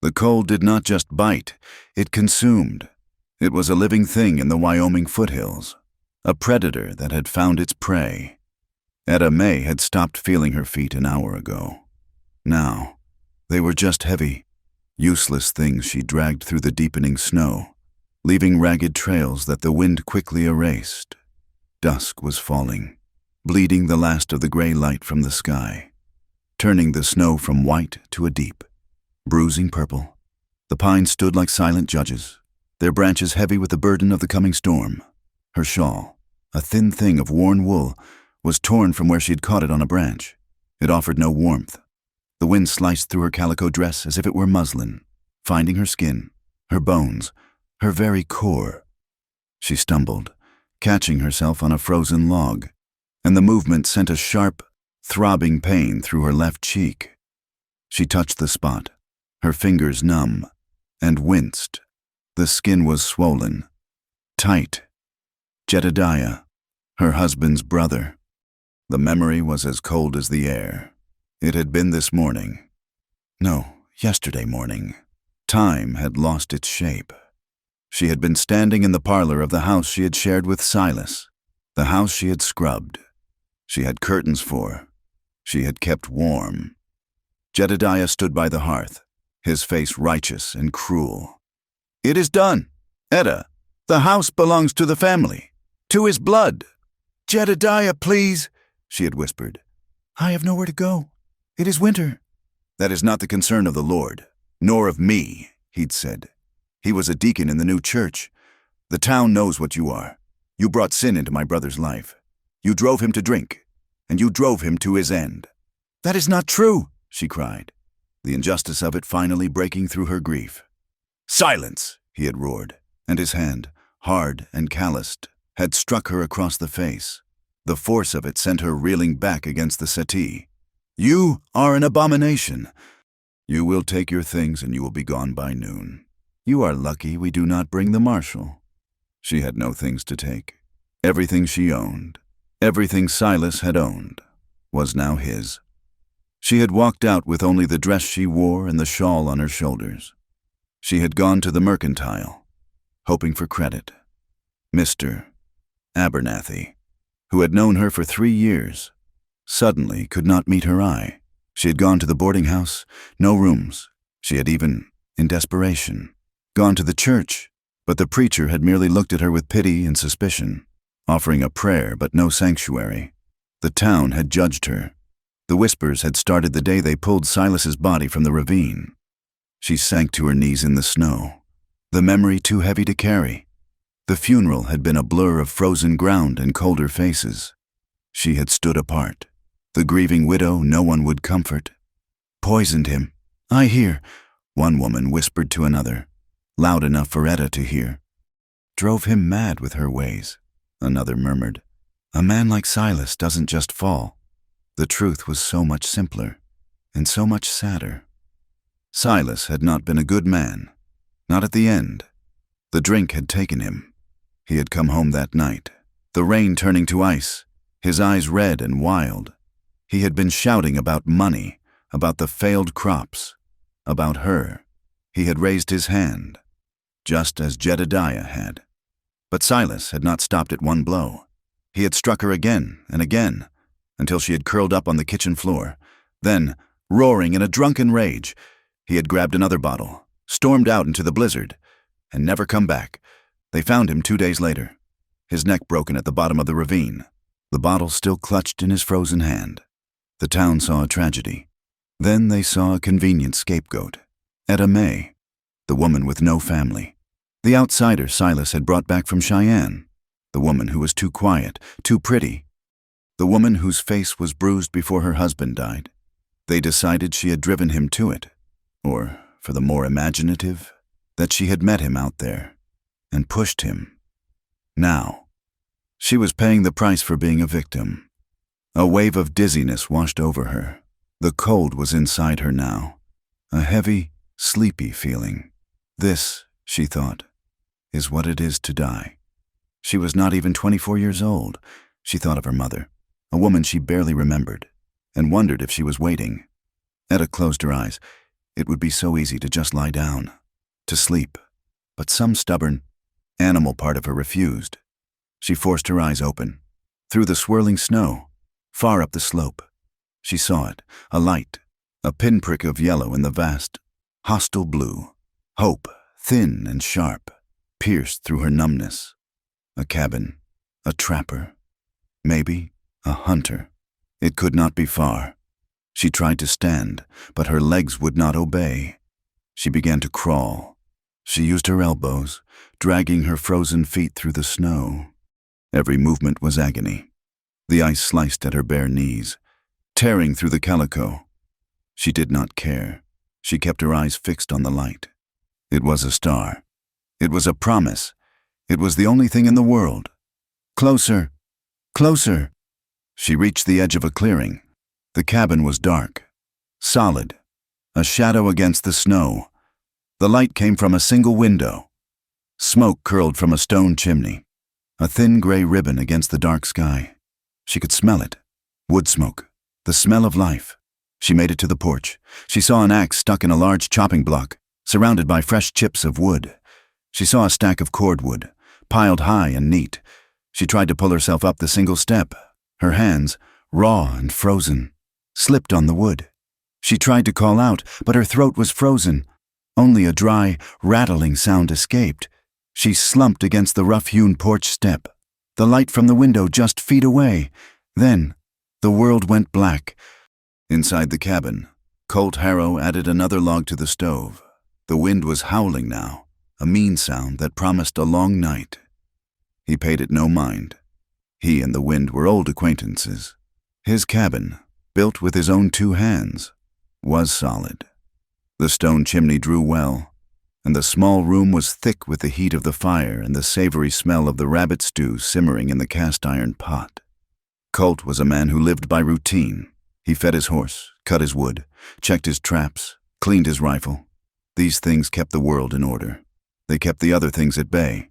The cold did not just bite, it consumed. It was a living thing in the Wyoming foothills, a predator that had found its prey. Etta May had stopped feeling her feet an hour ago. Now, they were just heavy, useless things she dragged through the deepening snow, leaving ragged trails that the wind quickly erased. Dusk was falling, bleeding the last of the gray light from the sky, turning the snow from white to a deep, bruising purple. The pines stood like silent judges, their branches heavy with the burden of the coming storm. Her shawl, a thin thing of worn wool, was torn from where she had caught it on a branch. It offered no warmth. The wind sliced through her calico dress as if it were muslin, finding her skin, her bones, her very core. She stumbled, catching herself on a frozen log, and the movement sent a sharp, throbbing pain through her left cheek. She touched the spot, her fingers numb, and winced. The skin was swollen, tight. Jedediah, her husband's brother. The memory was as cold as the air. It had been this morning. No, yesterday morning. Time had lost its shape. She had been standing in the parlor of the house she had shared with Silas, the house she had scrubbed. She had curtains for. She had kept warm. Jedediah stood by the hearth, his face righteous and cruel. "It is done. Etta, the house belongs to the family, to his blood." "Jedediah, please," she had whispered. "I have nowhere to go. It is winter." "That is not the concern of the Lord, nor of me," he'd said. He was a deacon in the new church. "The town knows what you are. You brought sin into my brother's life. You drove him to drink, and you drove him to his end." "That is not true," she cried, the injustice of it finally breaking through her grief. "Silence," he had roared, and his hand, hard and calloused, had struck her across the face. The force of it sent her reeling back against the settee. "You are an abomination. You will take your things and you will be gone by noon. You are lucky we do not bring the marshal." She had no things to take. Everything she owned, everything Silas had owned, was now his. She had walked out with only the dress she wore and the shawl on her shoulders. She had gone to the mercantile, hoping for credit. Mr. Abernathy, who had known her for 3 years, suddenly could not meet her eye. She had gone to the boarding house, no rooms. She had even, in desperation, gone to the church, but the preacher had merely looked at her with pity and suspicion, offering a prayer but no sanctuary. The town had judged her. The whispers had started the day they pulled Silas's body from the ravine. She sank to her knees in the snow, the memory too heavy to carry. The funeral had been a blur of frozen ground and colder faces. She had stood apart. The grieving widow no one would comfort. "Poisoned him. I hear," one woman whispered to another, loud enough for Etta to hear. "Drove him mad with her ways," another murmured. "A man like Silas doesn't just fall." The truth was so much simpler and so much sadder. Silas had not been a good man, not at the end. The drink had taken him. He had come home that night, the rain turning to ice, his eyes red and wild. He had been shouting about money, about the failed crops, about her. He had raised his hand, just as Jedediah had. But Silas had not stopped at one blow. He had struck her again and again, until she had curled up on the kitchen floor. Then, roaring in a drunken rage, he had grabbed another bottle, stormed out into the blizzard, and never come back. They found him 2 days later, his neck broken at the bottom of the ravine, the bottle still clutched in his frozen hand. The town saw a tragedy. Then they saw a convenient scapegoat, Etta May, the woman with no family, the outsider Silas had brought back from Cheyenne, the woman who was too quiet, too pretty, the woman whose face was bruised before her husband died. They decided she had driven him to it, or, for the more imaginative, that she had met him out there and pushed him. Now, she was paying the price for being a victim. A wave of dizziness washed over her. The cold was inside her now, a heavy, sleepy feeling. This, she thought, is what it is to die. She was not even 24 years old. She thought of her mother, a woman she barely remembered, and wondered if she was waiting. Etta closed her eyes. It would be so easy to just lie down, to sleep. But some stubborn, animal part of her refused. She forced her eyes open. Through the swirling snow, far up the slope, she saw it, a light, a pinprick of yellow in the vast, hostile blue. Hope, thin and sharp, pierced through her numbness. A cabin, a trapper, maybe a hunter. It could not be far. She tried to stand, but her legs would not obey. She began to crawl. She used her elbows, dragging her frozen feet through the snow. Every movement was agony. The ice sliced at her bare knees, tearing through the calico. She did not care. She kept her eyes fixed on the light. It was a star. It was a promise. It was the only thing in the world. Closer, closer. She reached the edge of a clearing. The cabin was dark, solid, a shadow against the snow. The light came from a single window. Smoke curled from a stone chimney, a thin gray ribbon against the dark sky. She could smell it. Wood smoke, the smell of life. She made it to the porch. She saw an axe stuck in a large chopping block, surrounded by fresh chips of wood. She saw a stack of cordwood, piled high and neat. She tried to pull herself up the single step. Her hands, raw and frozen, slipped on the wood. She tried to call out, but her throat was frozen. Only a dry, rattling sound escaped. She slumped against the rough-hewn porch step. The light from the window just feet away. Then, the world went black. Inside the cabin, Colt Harrow added another log to the stove. The wind was howling now, a mean sound that promised a long night. He paid it no mind. He and the wind were old acquaintances. His cabin, built with his own 2 hands, was solid. The stone chimney drew well, and the small room was thick with the heat of the fire and the savory smell of the rabbit stew simmering in the cast-iron pot. Colt was a man who lived by routine. He fed his horse, cut his wood, checked his traps, cleaned his rifle. These things kept the world in order. They kept the other things at bay.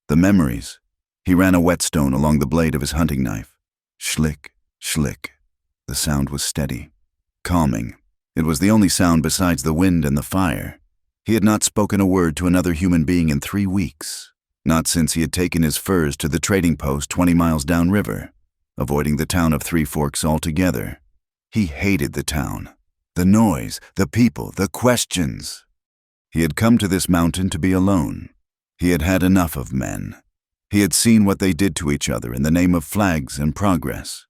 The memories. He ran a whetstone along the blade of his hunting knife. Schlick, schlick. The sound was steady, calming. It was the only sound besides the wind and the fire. He had not spoken a word to another human being in 3 weeks, not since he had taken his furs to the trading post 20 miles downriver, avoiding the town of Three Forks altogether. He hated the town, the noise, the people, the questions. He had come to this mountain to be alone. He had had enough of men. He had seen what they did to each other in the name of flags and progress.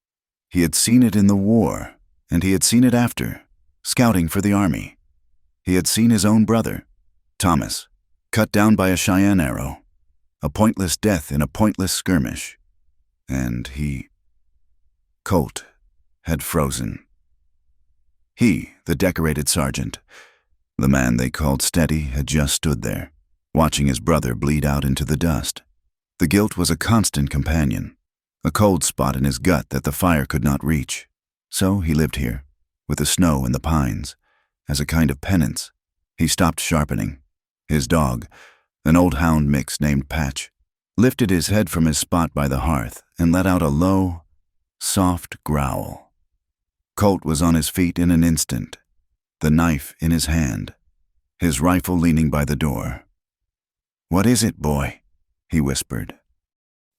He had seen it in the war, and he had seen it after, scouting for the army. He had seen his own brother, Thomas, cut down by a Cheyenne arrow, a pointless death in a pointless skirmish. And Colt, had frozen. He, the decorated sergeant, the man they called Steady, had just stood there, watching his brother bleed out into the dust. The guilt was a constant companion, a cold spot in his gut that the fire could not reach. So he lived here, with the snow and the pines, as a kind of penance. He stopped sharpening. His dog, an old hound mix named Patch, lifted his head from his spot by the hearth and let out a low, soft growl. Colt was on his feet in an instant, the knife in his hand, his rifle leaning by the door. "What is it, boy?" he whispered.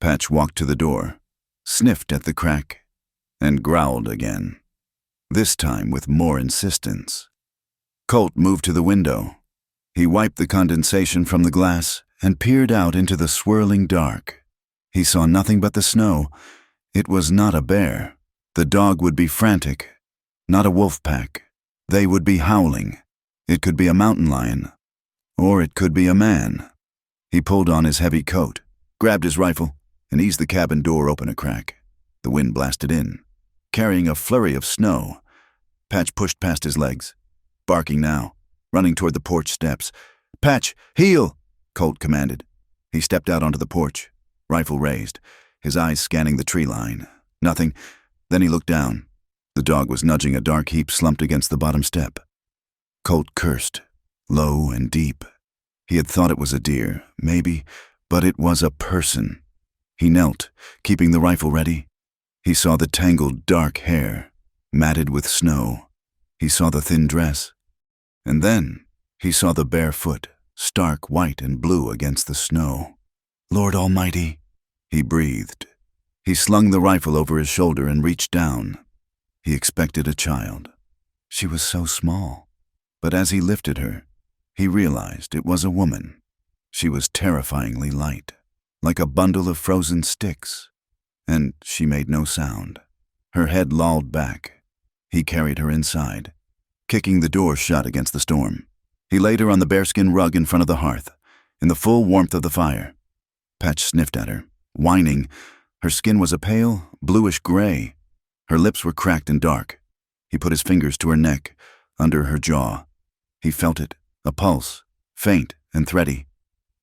Patch walked to the door, sniffed at the crack, and growled again, this time with more insistence. Colt moved to the window. He wiped the condensation from the glass and peered out into the swirling dark. He saw nothing but the snow. It was not a bear. The dog would be frantic. Not a wolf pack. They would be howling. It could be a mountain lion, or it could be a man. He pulled on his heavy coat, grabbed his rifle, and eased the cabin door open a crack. The wind blasted in, carrying a flurry of snow. Patch pushed past his legs, barking now, running toward the porch steps. "Patch, heel!" Colt commanded. He stepped out onto the porch, rifle raised, his eyes scanning the tree line. Nothing. Then he looked down. The dog was nudging a dark heap slumped against the bottom step. Colt cursed, low and deep. He had thought it was a deer, maybe, but it was a person. He knelt, keeping the rifle ready. He saw the tangled, dark hair, matted with snow. He saw the thin dress. And then he saw the bare foot, stark white and blue against the snow. "Lord Almighty," he breathed. He slung the rifle over his shoulder and reached down. He expected a child. She was so small. But as he lifted her, he realized it was a woman. She was terrifyingly light, like a bundle of frozen sticks. And she made no sound. Her head lolled back. He carried her inside, kicking the door shut against the storm. He laid her on the bearskin rug in front of the hearth, in the full warmth of the fire. Patch sniffed at her, whining. Her skin was a pale, bluish gray. Her lips were cracked and dark. He put his fingers to her neck, under her jaw. He felt it, a pulse, faint and thready.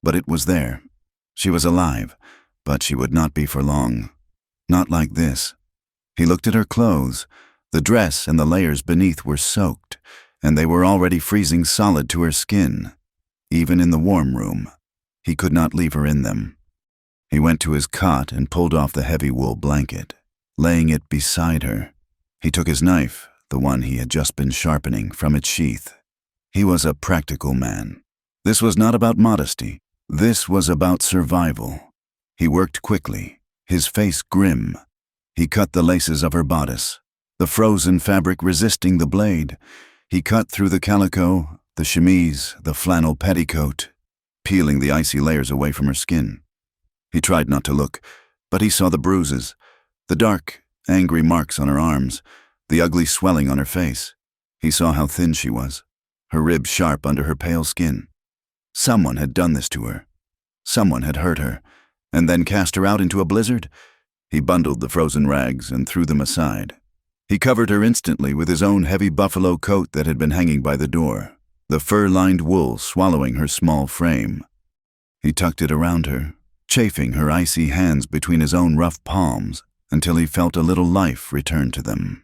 But it was there. She was alive, but she would not be for long. Not like this. He looked at her clothes. The dress and the layers beneath were soaked, and they were already freezing solid to her skin. Even in the warm room, he could not leave her in them. He went to his cot and pulled off the heavy wool blanket, laying it beside her. He took his knife, the one he had just been sharpening, from its sheath. He was a practical man. This was not about modesty. This was about survival. He worked quickly, his face grim. He cut the laces of her bodice, the frozen fabric resisting the blade. He cut through the calico, the chemise, the flannel petticoat, peeling the icy layers away from her skin. He tried not to look, but he saw the bruises, the dark, angry marks on her arms, the ugly swelling on her face. He saw how thin she was, her ribs sharp under her pale skin. Someone had done this to her. Someone had hurt her, and then cast her out into a blizzard. He bundled the frozen rags and threw them aside. He covered her instantly with his own heavy buffalo coat that had been hanging by the door, the fur-lined wool swallowing her small frame. He tucked it around her, chafing her icy hands between his own rough palms until he felt a little life return to them.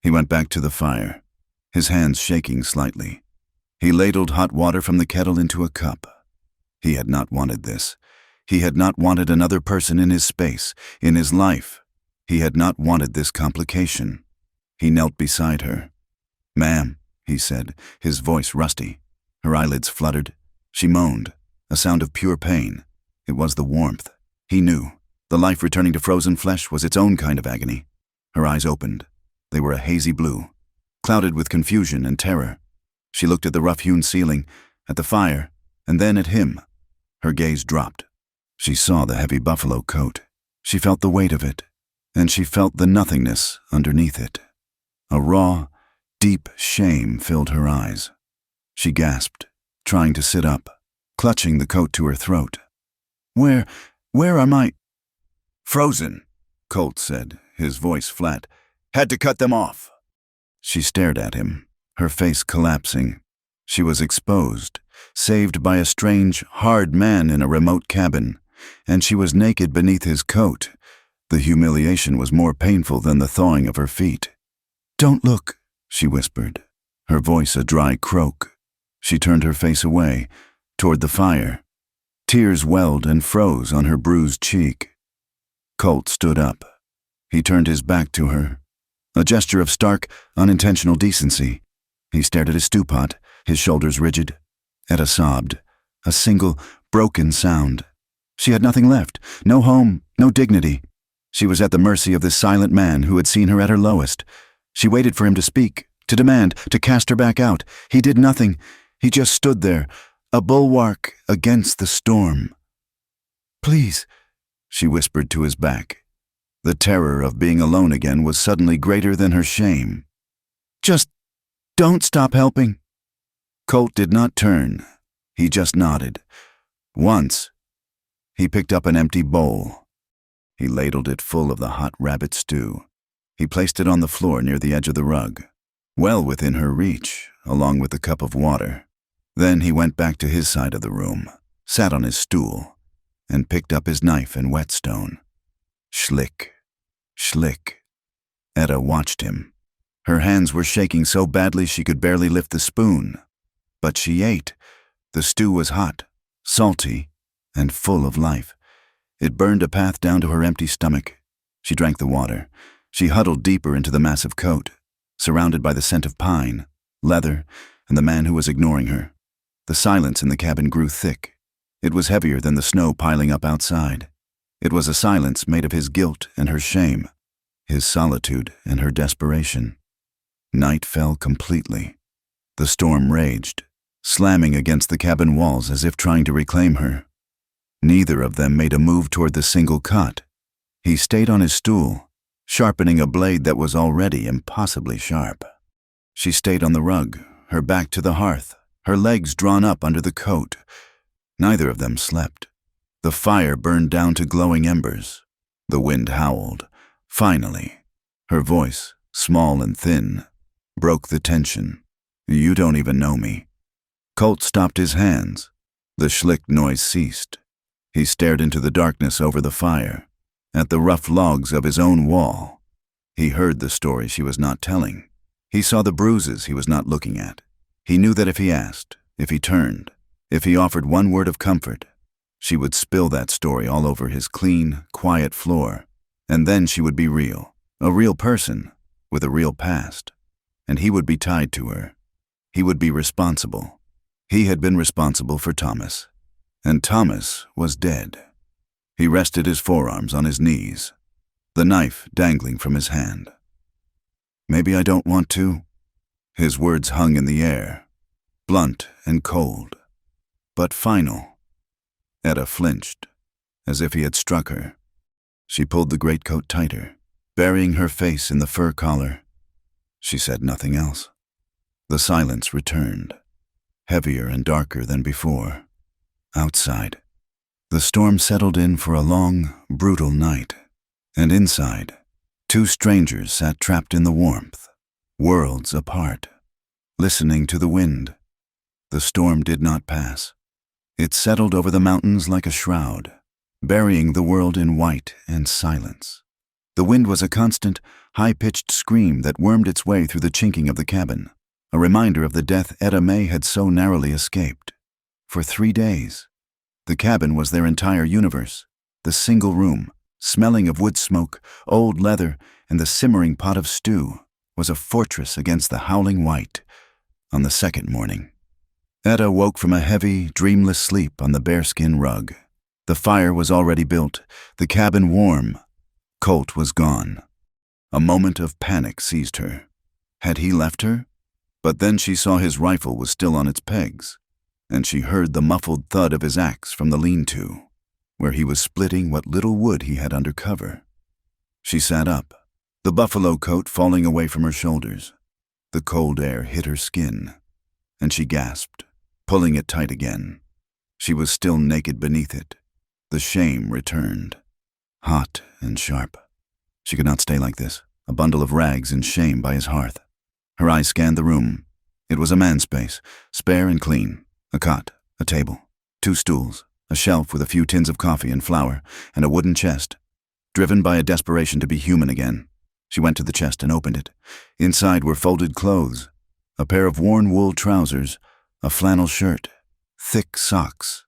He went back to the fire, his hands shaking slightly. He ladled hot water from the kettle into a cup. He had not wanted this. He had not wanted another person in his space, in his life. He had not wanted this complication. He knelt beside her. "Ma'am," he said, his voice rusty. Her eyelids fluttered. She moaned, a sound of pure pain. It was the warmth. He knew. The life returning to frozen flesh was its own kind of agony. Her eyes opened. They were a hazy blue, clouded with confusion and terror. She looked at the rough-hewn ceiling, at the fire, and then at him. Her gaze dropped. She saw the heavy buffalo coat. She felt the weight of it, and she felt the nothingness underneath it. A raw, deep shame filled her eyes. She gasped, trying to sit up, clutching the coat to her throat. Where are my—" "Frozen," Colt said, his voice flat. "Had to cut them off." She stared at him, her face collapsing. She was exposed, saved by a strange, hard man in a remote cabin, and she was naked beneath his coat. The humiliation was more painful than the thawing of her feet. "Don't look," she whispered, her voice a dry croak. She turned her face away, toward the fire. Tears welled and froze on her bruised cheek. Colt stood up. He turned his back to her, a gesture of stark, unintentional decency. He stared at his stew pot, his shoulders rigid. Etta sobbed, a single, broken sound. She had nothing left, no home, no dignity. She was at the mercy of this silent man who had seen her at her lowest. She waited for him to speak, to demand, to cast her back out. He did nothing. He just stood there, a bulwark against the storm. "Please," she whispered to his back. The terror of being alone again was suddenly greater than her shame. "Just don't stop helping." Colt did not turn. He just nodded. Once, he picked up an empty bowl. He ladled it full of the hot rabbit stew. He placed it on the floor near the edge of the rug, well within her reach, along with the cup of water. Then he went back to his side of the room, sat on his stool, and picked up his knife and whetstone. Schlick, schlick. Etta watched him. Her hands were shaking so badly she could barely lift the spoon. But she ate. The stew was hot, salty, and full of life. It burned a path down to her empty stomach. She drank the water. She huddled deeper into the massive coat, surrounded by the scent of pine, leather, and the man who was ignoring her. The silence in the cabin grew thick. It was heavier than the snow piling up outside. It was a silence made of his guilt and her shame, his solitude and her desperation. Night fell completely. The storm raged, slamming against the cabin walls as if trying to reclaim her. Neither of them made a move toward the single cot. He stayed on his stool, sharpening a blade that was already impossibly sharp. She stayed on the rug, her back to the hearth, her legs drawn up under the coat. Neither of them slept. The fire burned down to glowing embers. The wind howled. Finally, her voice, small and thin, broke the tension. "You don't even know me." Colt stopped his hands. The schlick noise ceased. He stared into the darkness over the fire, at the rough logs of his own wall. He heard the story she was not telling. He saw the bruises he was not looking at. He knew that if he asked, if he turned, if he offered one word of comfort, she would spill that story all over his clean, quiet floor, and then she would be real, a real person, with a real past, and he would be tied to her. He would be responsible. He had been responsible for Thomas, and Thomas was dead. He rested his forearms on his knees, the knife dangling from his hand. "Maybe I don't want to." His words hung in the air, blunt and cold, but final. Etta flinched, as if he had struck her. She pulled the greatcoat tighter, burying her face in the fur collar. She said nothing else. The silence returned, heavier and darker than before. Outside, the storm settled in for a long, brutal night, and inside, two strangers sat trapped in the warmth, worlds apart, listening to the wind. The storm did not pass. It settled over the mountains like a shroud, burying the world in white and silence. The wind was a constant, high-pitched scream that wormed its way through the chinking of the cabin, a reminder of the death Etta May had so narrowly escaped. For 3 days, the cabin was their entire universe, the single room, smelling of wood smoke, old leather, and the simmering pot of stew, was a fortress against the howling white. On the second morning, Etta woke from a heavy, dreamless sleep on the bearskin rug. The fire was already built, the cabin warm. Colt was gone. A moment of panic seized her. Had he left her? But then she saw his rifle was still on its pegs, and she heard the muffled thud of his axe from the lean-to, where he was splitting what little wood he had under cover. She sat up, the buffalo coat falling away from her shoulders. The cold air hit her skin, and she gasped, pulling it tight again. She was still naked beneath it. The shame returned, hot and sharp. She could not stay like this, a bundle of rags in shame by his hearth. Her eyes scanned the room. It was a man's space, spare and clean. A cot, a table, 2 stools, a shelf with a few tins of coffee and flour, and a wooden chest. Driven by a desperation to be human again, she went to the chest and opened it. Inside were folded clothes, a pair of worn wool trousers, a flannel shirt, thick socks.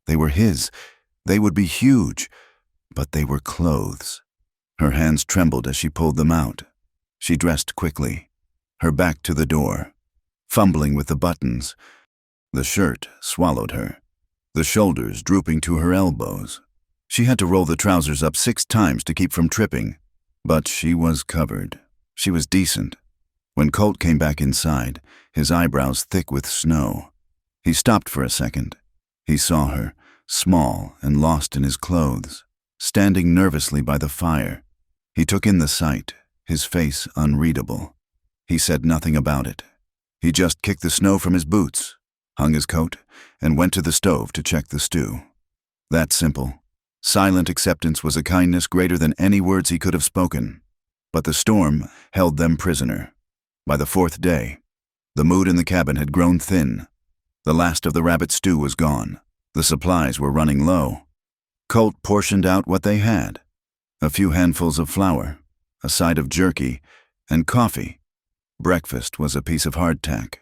They were his. They would be huge, but they were clothes. Her hands trembled as she pulled them out. She dressed quickly, her back to the door, fumbling with the buttons. The shirt swallowed her, the shoulders drooping to her elbows. She had to roll the trousers up 6 times to keep from tripping, but she was covered. She was decent. When Colt came back inside, his eyebrows thick with snow, he stopped for a second. He saw her, small and lost in his clothes, standing nervously by the fire. He took in the sight, his face unreadable. He said nothing about it. He just kicked the snow from his boots, hung his coat, and went to the stove to check the stew. That simple, silent acceptance was a kindness greater than any words he could have spoken. But the storm held them prisoner. By the 4th day, the mood in the cabin had grown thin. The last of the rabbit stew was gone. The supplies were running low. Colt portioned out what they had: a few handfuls of flour, a side of jerky, and coffee. Breakfast was a piece of hardtack,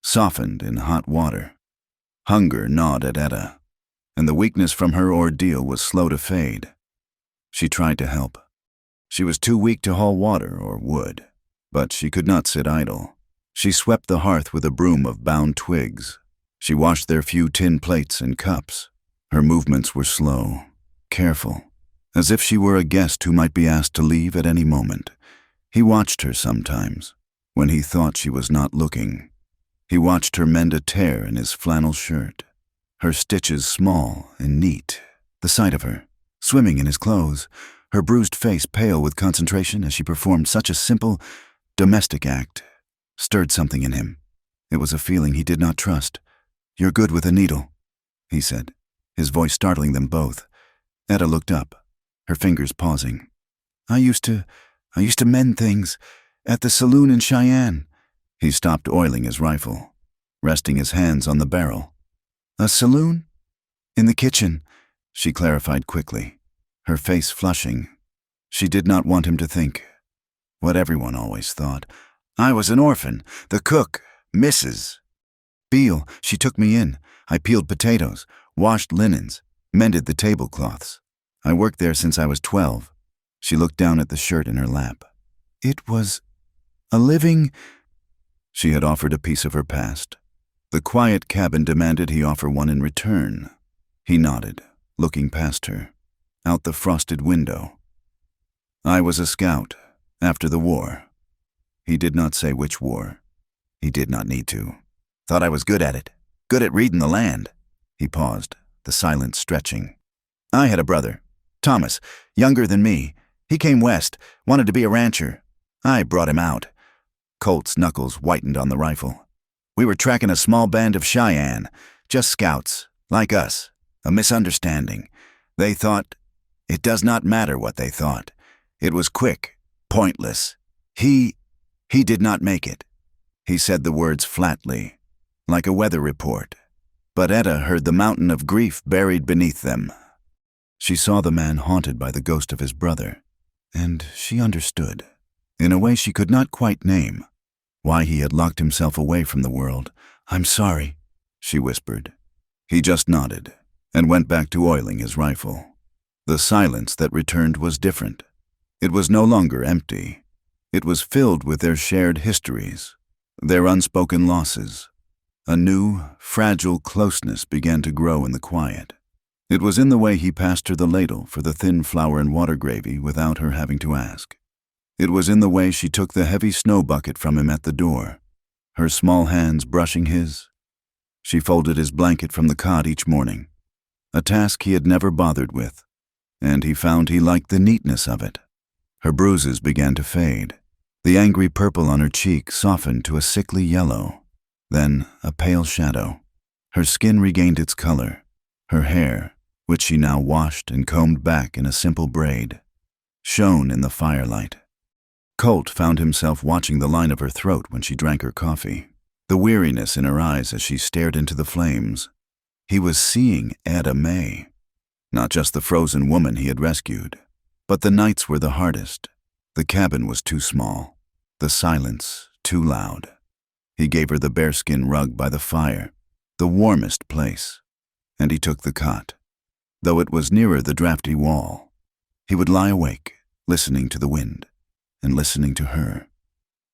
softened in hot water. Hunger gnawed at Etta, and the weakness from her ordeal was slow to fade. She tried to help. She was too weak to haul water or wood, but she could not sit idle. She swept the hearth with a broom of bound twigs. She washed their few tin plates and cups. Her movements were slow, careful, as if she were a guest who might be asked to leave at any moment. He watched her sometimes, when he thought she was not looking. He watched her mend a tear in his flannel shirt, her stitches small and neat. The sight of her, swimming in his clothes, her bruised face pale with concentration as she performed such a simple, domestic act, stirred something in him. It was a feeling he did not trust. "You're good with a needle," he said, his voice startling them both. Etta looked up, her fingers pausing. I used to mend things at the saloon in Cheyenne." He stopped oiling his rifle, resting his hands on the barrel. "A saloon?" "In the kitchen," she clarified quickly, her face flushing. She did not want him to think what everyone always thought. "I was an orphan. The cook, Mrs. Beale, she took me in. I peeled potatoes, washed linens, mended the tablecloths. I worked there since I was 12. She looked down at the shirt in her lap. "It was a living—" She had offered a piece of her past. The quiet cabin demanded he offer one in return. He nodded, looking past her, out the frosted window. "I was a scout, after the war." He did not say which war. He did not need to. "Thought I was good at it. Good at reading the land." He paused, the silence stretching. "I had a brother, Thomas, younger than me. He came west, wanted to be a rancher. I brought him out." Colt's knuckles whitened on the rifle. "We were tracking a small band of Cheyenne, just scouts, like us. A misunderstanding. They thought. It does not matter what they thought. It was quick, pointless. He did not make it." He said the words flatly, like a weather report. But Etta heard the mountain of grief buried beneath them. She saw the man haunted by the ghost of his brother, and she understood, in a way she could not quite name, why he had locked himself away from the world. "I'm sorry," she whispered. He just nodded, and went back to oiling his rifle. The silence that returned was different. It was no longer empty. It was filled with their shared histories, their unspoken losses. A new, fragile closeness began to grow in the quiet. It was in the way he passed her the ladle for the thin flour and water gravy without her having to ask. It was in the way she took the heavy snow bucket from him at the door, her small hands brushing his. She folded his blanket from the cot each morning, a task he had never bothered with, and he found he liked the neatness of it. Her bruises began to fade. The angry purple on her cheek softened to a sickly yellow, then a pale shadow. Her skin regained its color. Her hair, which she now washed and combed back in a simple braid, shone in the firelight. Colt found himself watching the line of her throat when she drank her coffee, the weariness in her eyes as she stared into the flames. He was seeing Etta May, not just the frozen woman he had rescued. But the nights were the hardest. The cabin was too small, the silence too loud. He gave her the bearskin rug by the fire, the warmest place, and he took the cot, though it was nearer the drafty wall. He would lie awake, listening to the wind, and listening to her.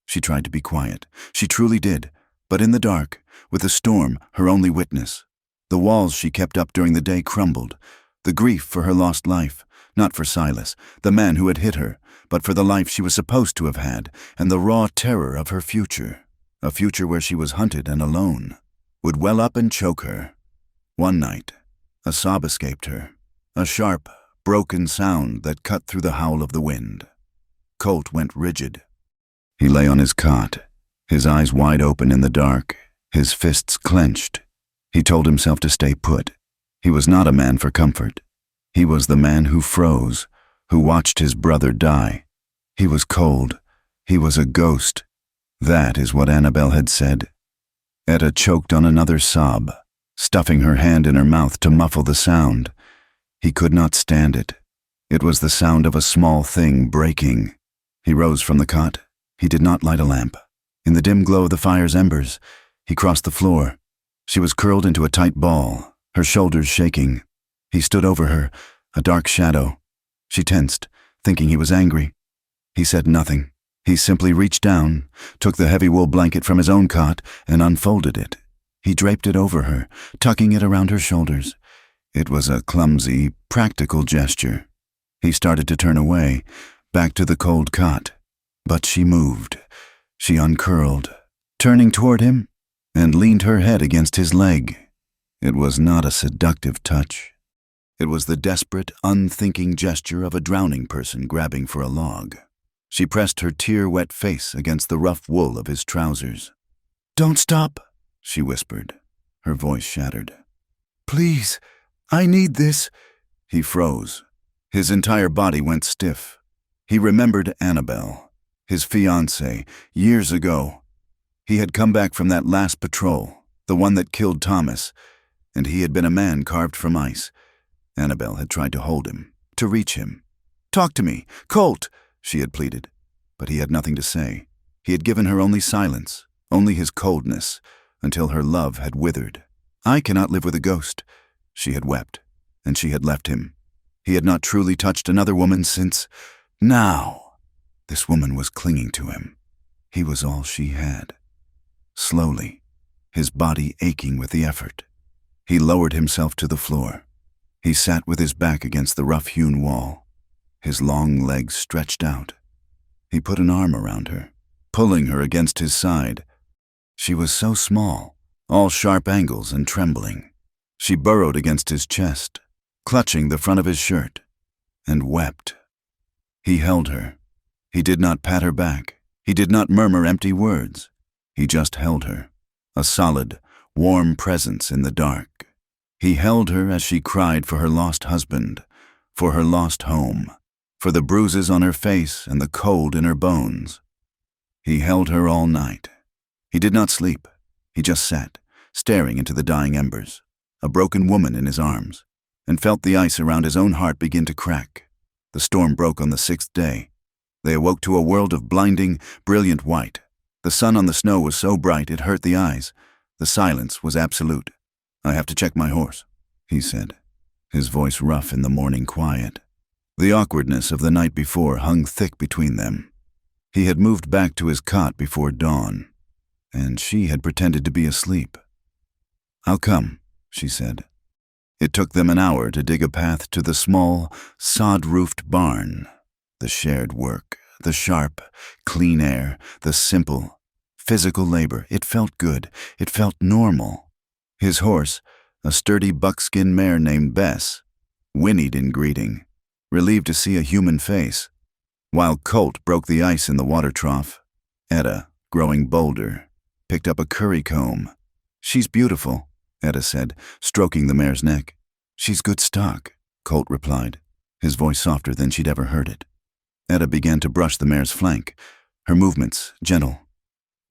She tried to be quiet. She truly did, but in the dark, with the storm her only witness, the walls she kept up during the day crumbled, the grief for her lost life, not for Silas, the man who had hit her, but for the life she was supposed to have had, and the raw terror of her future, a future where she was hunted and alone, would well up and choke her. One night, a sob escaped her, a sharp, broken sound that cut through the howl of the wind. Colt went rigid. He lay on his cot, his eyes wide open in the dark, his fists clenched. He told himself to stay put. He was not a man for comfort. He was the man who froze, who watched his brother die. He was cold. He was a ghost. That is what Annabelle had said. Etta choked on another sob, stuffing her hand in her mouth to muffle the sound. He could not stand it. It was the sound of a small thing breaking. He rose from the cot. He did not light a lamp. In the dim glow of the fire's embers, he crossed the floor. She was curled into a tight ball, her shoulders shaking. He stood over her, a dark shadow. She tensed, thinking he was angry. He said nothing. He simply reached down, took the heavy wool blanket from his own cot, and unfolded it. He draped it over her, tucking it around her shoulders. It was a clumsy, practical gesture. He started to turn away, back to the cold cot. But she moved. She uncurled, turning toward him, and leaned her head against his leg. It was not a seductive touch. It was the desperate, unthinking gesture of a drowning person grabbing for a log. She pressed her tear-wet face against the rough wool of his trousers. "Don't stop," she whispered, her voice shattered. "Please, I need this." He froze. His entire body went stiff. He remembered Annabelle, his fiancée, years ago. He had come back from that last patrol, the one that killed Thomas, and he had been a man carved from ice. Annabelle had tried to hold him, to reach him. "Talk to me, Colt," she had pleaded. But he had nothing to say. He had given her only silence, only his coldness, until her love had withered. "I cannot live with a ghost," she had wept, and she had left him. He had not truly touched another woman since now. This woman was clinging to him. He was all she had. Slowly, his body aching with the effort, he lowered himself to the floor. He sat with his back against the rough-hewn wall, his long legs stretched out. He put an arm around her, pulling her against his side. She was so small, all sharp angles and trembling. She burrowed against his chest, clutching the front of his shirt, and wept. He held her. He did not pat her back. He did not murmur empty words. He just held her, a solid, warm presence in the dark. He held her as she cried for her lost husband, for her lost home, for the bruises on her face and the cold in her bones. He held her all night. He did not sleep. He just sat, staring into the dying embers, a broken woman in his arms, and felt the ice around his own heart begin to crack. The storm broke on the 6th day. They awoke to a world of blinding, brilliant white. The sun on the snow was so bright it hurt the eyes. The silence was absolute. "I have to check my horse," he said, his voice rough in the morning quiet. The awkwardness of the night before hung thick between them. He had moved back to his cot before dawn, and she had pretended to be asleep. "I'll come," she said. It took them an hour to dig a path to the small, sod-roofed barn. The shared work, the sharp, clean air, the simple, physical labor, it felt good, it felt normal. His horse, a sturdy buckskin mare named Bess, whinnied in greeting, relieved to see a human face. While Colt broke the ice in the water trough, Etta, growing bolder, picked up a curry comb. "She's beautiful," Etta said, stroking the mare's neck. "She's good stock," Colt replied, his voice softer than she'd ever heard it. Etta began to brush the mare's flank, her movements gentle.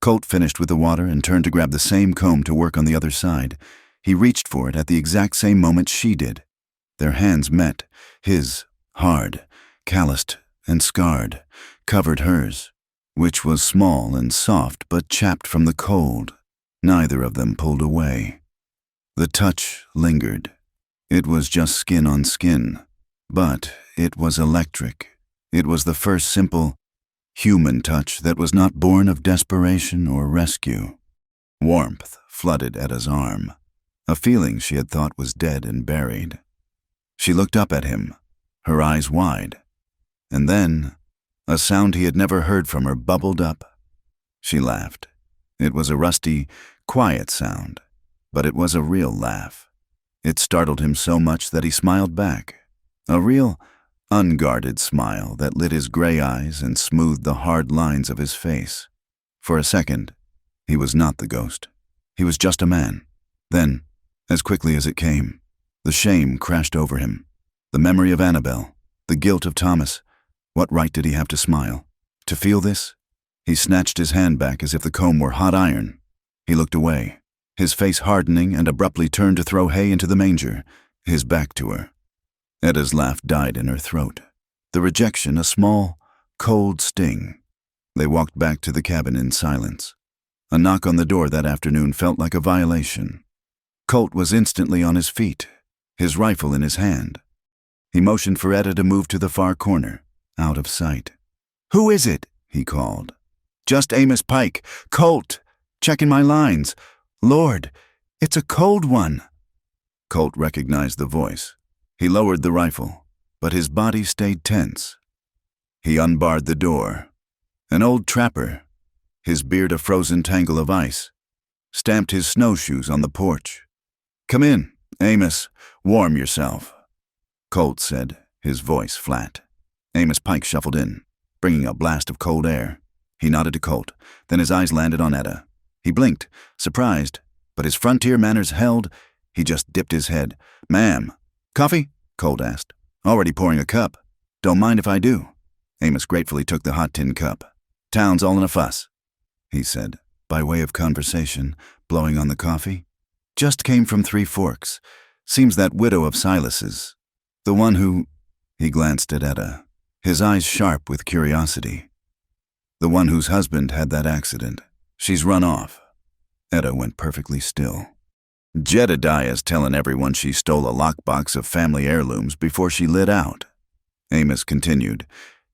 Colt finished with the water and turned to grab the same comb to work on the other side. He reached for it at the exact same moment she did. Their hands met, his, hard, calloused and scarred, covered hers, which was small and soft but chapped from the cold. Neither of them pulled away. The touch lingered. It was just skin on skin, but it was electric. It was the first simple, human touch that was not born of desperation or rescue. Warmth flooded Etta's arm, a feeling she had thought was dead and buried. She looked up at him, her eyes wide, and then a sound he had never heard from her bubbled up. She laughed. It was a rusty, quiet sound, but it was a real laugh. It startled him so much that he smiled back, a real, unguarded smile that lit his gray eyes and smoothed the hard lines of his face. For a second, he was not the ghost. He was just a man. Then, as quickly as it came, the shame crashed over him. The memory of Annabelle, the guilt of Thomas. What right did he have to smile? To feel this? He snatched his hand back as if the comb were hot iron. He looked away, his face hardening, and abruptly turned to throw hay into the manger, his back to her. Etta's laugh died in her throat, the rejection a small, cold sting. They walked back to the cabin in silence. A knock on the door that afternoon felt like a violation. Colt was instantly on his feet, his rifle in his hand. He motioned for Etta to move to the far corner, out of sight. "Who is it?" he called. "Just Amos Pike. Colt! Checking my lines. Lord, it's a cold one." Colt recognized the voice. He lowered the rifle, but his body stayed tense. He unbarred the door. An old trapper, his beard a frozen tangle of ice, stamped his snowshoes on the porch. "Come in, Amos. Warm yourself," Colt said, his voice flat. Amos Pike shuffled in, bringing a blast of cold air. He nodded to Colt, then his eyes landed on Etta. He blinked, surprised, but his frontier manners held. He just dipped his head. "Ma'am." "Coffee?" Colt asked. "Already pouring a cup. Don't mind if I do." Amos gratefully took the hot tin cup. "Town's all in a fuss," he said, by way of conversation, blowing on the coffee. "Just came from Three Forks. Seems that widow of Silas's. The one who—" He glanced at Etta, his eyes sharp with curiosity. "The one whose husband had that accident. She's run off." Etta went perfectly still. "Jedediah's telling everyone she stole a lockbox of family heirlooms before she lit out," Amos continued,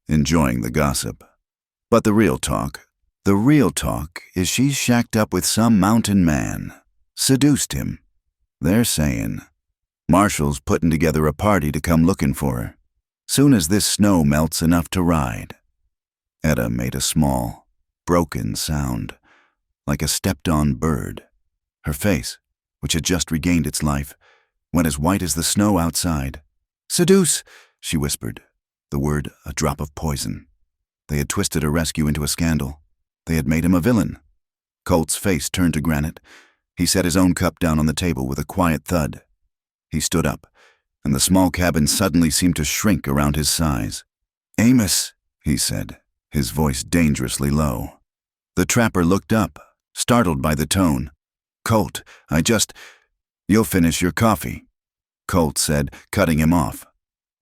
enjoying the gossip. "But the real talk is she's shacked up with some mountain man. Seduced him. They're saying. Marshall's putting together a party to come looking for her. Soon as this snow melts enough to ride." Etta made a small, broken sound, like a stepped-on bird. Her face, which had just regained its life, went as white as the snow outside. "Seduce," she whispered, the word a drop of poison. They had twisted a rescue into a scandal. They had made him a villain. Colt's face turned to granite. He set his own cup down on the table with a quiet thud. He stood up, and the small cabin suddenly seemed to shrink around his size. "Amos," he said, his voice dangerously low. The trapper looked up, startled by the tone. "Colt, you'll finish your coffee," Colt said, cutting him off.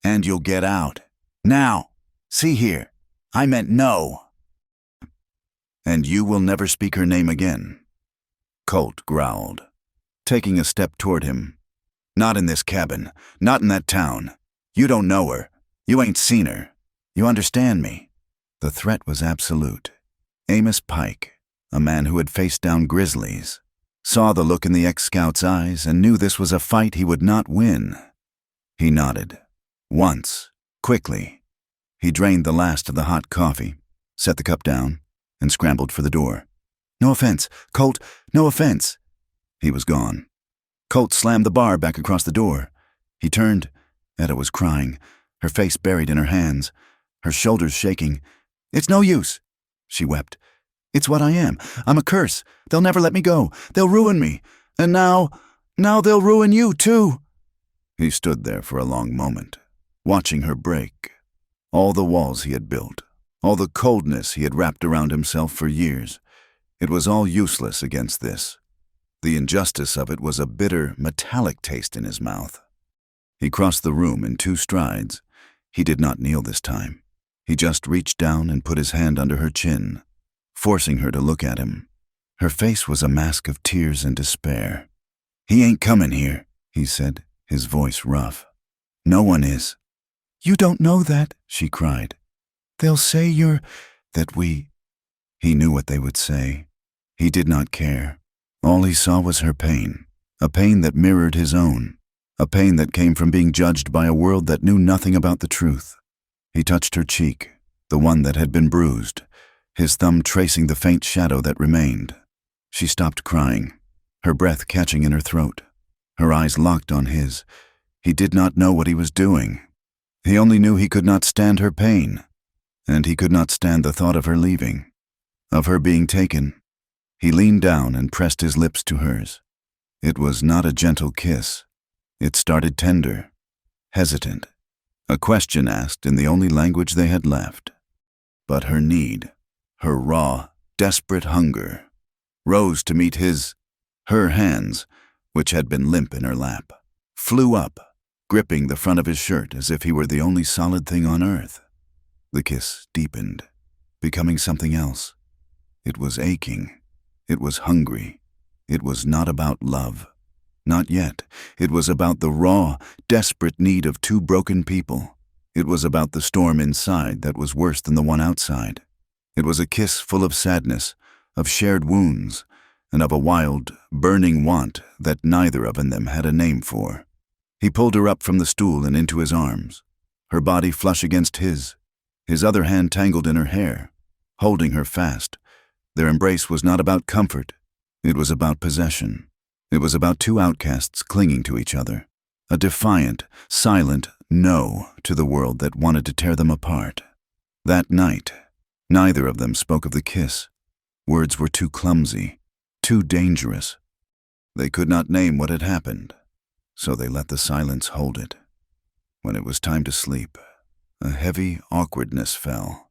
"And you'll get out. Now, see here, I meant no." "And you will never speak her name again," Colt growled, taking a step toward him. "Not in this cabin, not in that town. You don't know her. You ain't seen her. You understand me?" The threat was absolute. Amos Pike, a man who had faced down grizzlies, saw the look in the ex-scout's eyes and knew this was a fight he would not win. He nodded. Once, quickly. He drained the last of the hot coffee, set the cup down, and scrambled for the door. "No offense, Colt, no offense." He was gone. Colt slammed the bar back across the door. He turned. Etta was crying, her face buried in her hands, her shoulders shaking. "It's no use," she wept. "It's what I am. I'm a curse. They'll never let me go. They'll ruin me. And now they'll ruin you, too." He stood there for a long moment, watching her break. All the walls he had built, all the coldness he had wrapped around himself for years, it was all useless against this. The injustice of it was a bitter, metallic taste in his mouth. He crossed the room in 2 strides. He did not kneel this time. He just reached down and put his hand under her chin, forcing her to look at him. Her face was a mask of tears and despair. "He ain't coming here," he said, his voice rough. "No one is." "You don't know that," she cried. "They'll say that we—" He knew what they would say. He did not care. All he saw was her pain, a pain that mirrored his own, a pain that came from being judged by a world that knew nothing about the truth. He touched her cheek, the one that had been bruised, his thumb tracing the faint shadow that remained. She stopped crying, her breath catching in her throat, her eyes locked on his. He did not know what he was doing. He only knew he could not stand her pain, and he could not stand the thought of her leaving, of her being taken. He leaned down and pressed his lips to hers. It was not a gentle kiss. It started tender, hesitant, a question asked in the only language they had left. But her need, her raw, desperate hunger, rose to meet his. Her hands, which had been limp in her lap, flew up, gripping the front of his shirt as if he were the only solid thing on earth. The kiss deepened, becoming something else. It was aching. It was hungry. It was not about love. Not yet. It was about the raw, desperate need of 2 broken people. It was about the storm inside that was worse than the one outside. It was a kiss full of sadness, of shared wounds, and of a wild, burning want that neither of them had a name for. He pulled her up from the stool and into his arms, her body flush against his other hand tangled in her hair, holding her fast. Their embrace was not about comfort. It was about possession. It was about two outcasts clinging to each other, a defiant, silent no to the world that wanted to tear them apart. That night, neither of them spoke of the kiss. Words were too clumsy, too dangerous. They could not name what had happened, so they let the silence hold it. When it was time to sleep, a heavy awkwardness fell.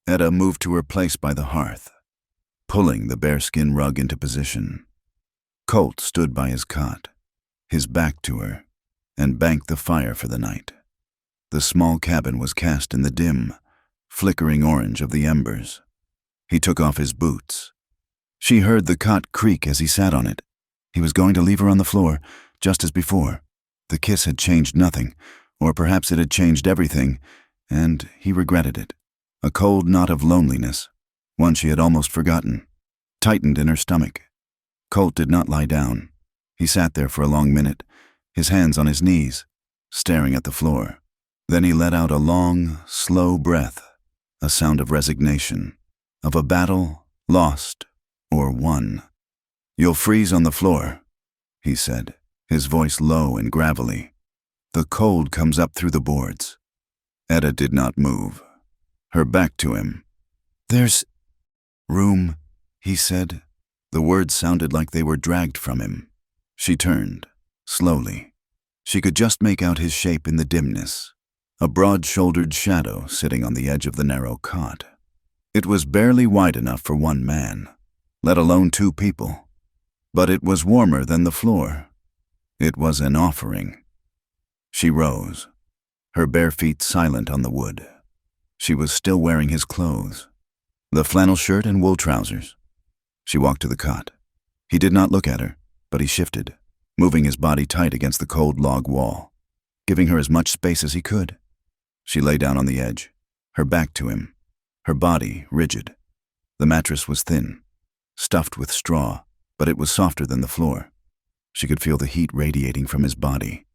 Etta moved to her place by the hearth, pulling the bearskin rug into position. Colt stood by his cot, his back to her, and banked the fire for the night. The small cabin was cast in the dim, flickering orange of the embers. He took off his boots. She heard the cot creak as he sat on it. He was going to leave her on the floor, just as before. The kiss had changed nothing, or perhaps it had changed everything, and he regretted it. A cold knot of loneliness, one she had almost forgotten, tightened in her stomach. Colt did not lie down. He sat there for a long minute, his hands on his knees, staring at the floor. Then he let out a long, slow breath, a sound of resignation, of a battle lost or won. "You'll freeze on the floor," he said, his voice low and gravelly. "The cold comes up through the boards." Etta did not move, her back to him. "There's room," he said. The words sounded like they were dragged from him. She turned, slowly. She could just make out his shape in the dimness, a broad-shouldered shadow sitting on the edge of the narrow cot. It was barely wide enough for one man, let alone two people. But it was warmer than the floor. It was an offering. She rose, her bare feet silent on the wood. She was still wearing his clothes, the flannel shirt and wool trousers. She walked to the cot. He did not look at her, but he shifted, moving his body tight against the cold log wall, giving her as much space as he could. She lay down on the edge, her back to him, her body rigid. The mattress was thin, stuffed with straw, but it was softer than the floor. She could feel the heat radiating from his body,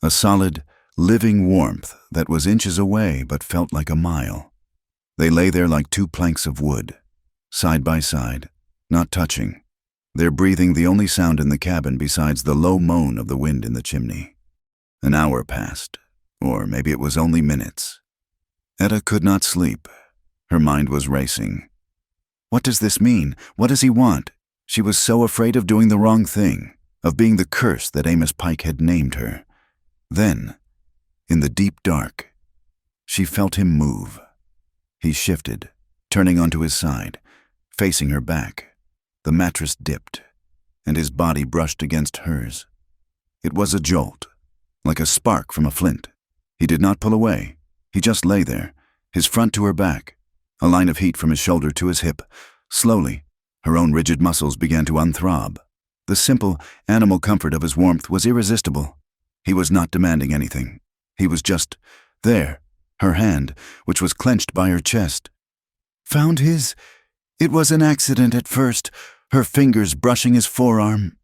a solid, living warmth that was inches away but felt like a mile. They lay there like two planks of wood, side by side, not touching, their breathing the only sound in the cabin besides the low moan of the wind in the chimney. An hour passed, or maybe it was only minutes. Etta could not sleep. Her mind was racing. What does this mean? What does he want? She was so afraid of doing the wrong thing, of being the curse that Amos Pike had named her. Then, in the deep dark, she felt him move. He shifted, turning onto his side, facing her back. The mattress dipped, and his body brushed against hers. It was a jolt, like a spark from a flint. He did not pull away. He just lay there, his front to her back, a line of heat from his shoulder to his hip. Slowly, her own rigid muscles began to unthrob. The simple, animal comfort of his warmth was irresistible. He was not demanding anything. He was just there, her hand, which was clenched by her chest. "Found his? It was an accident at first," her fingers brushing his forearm.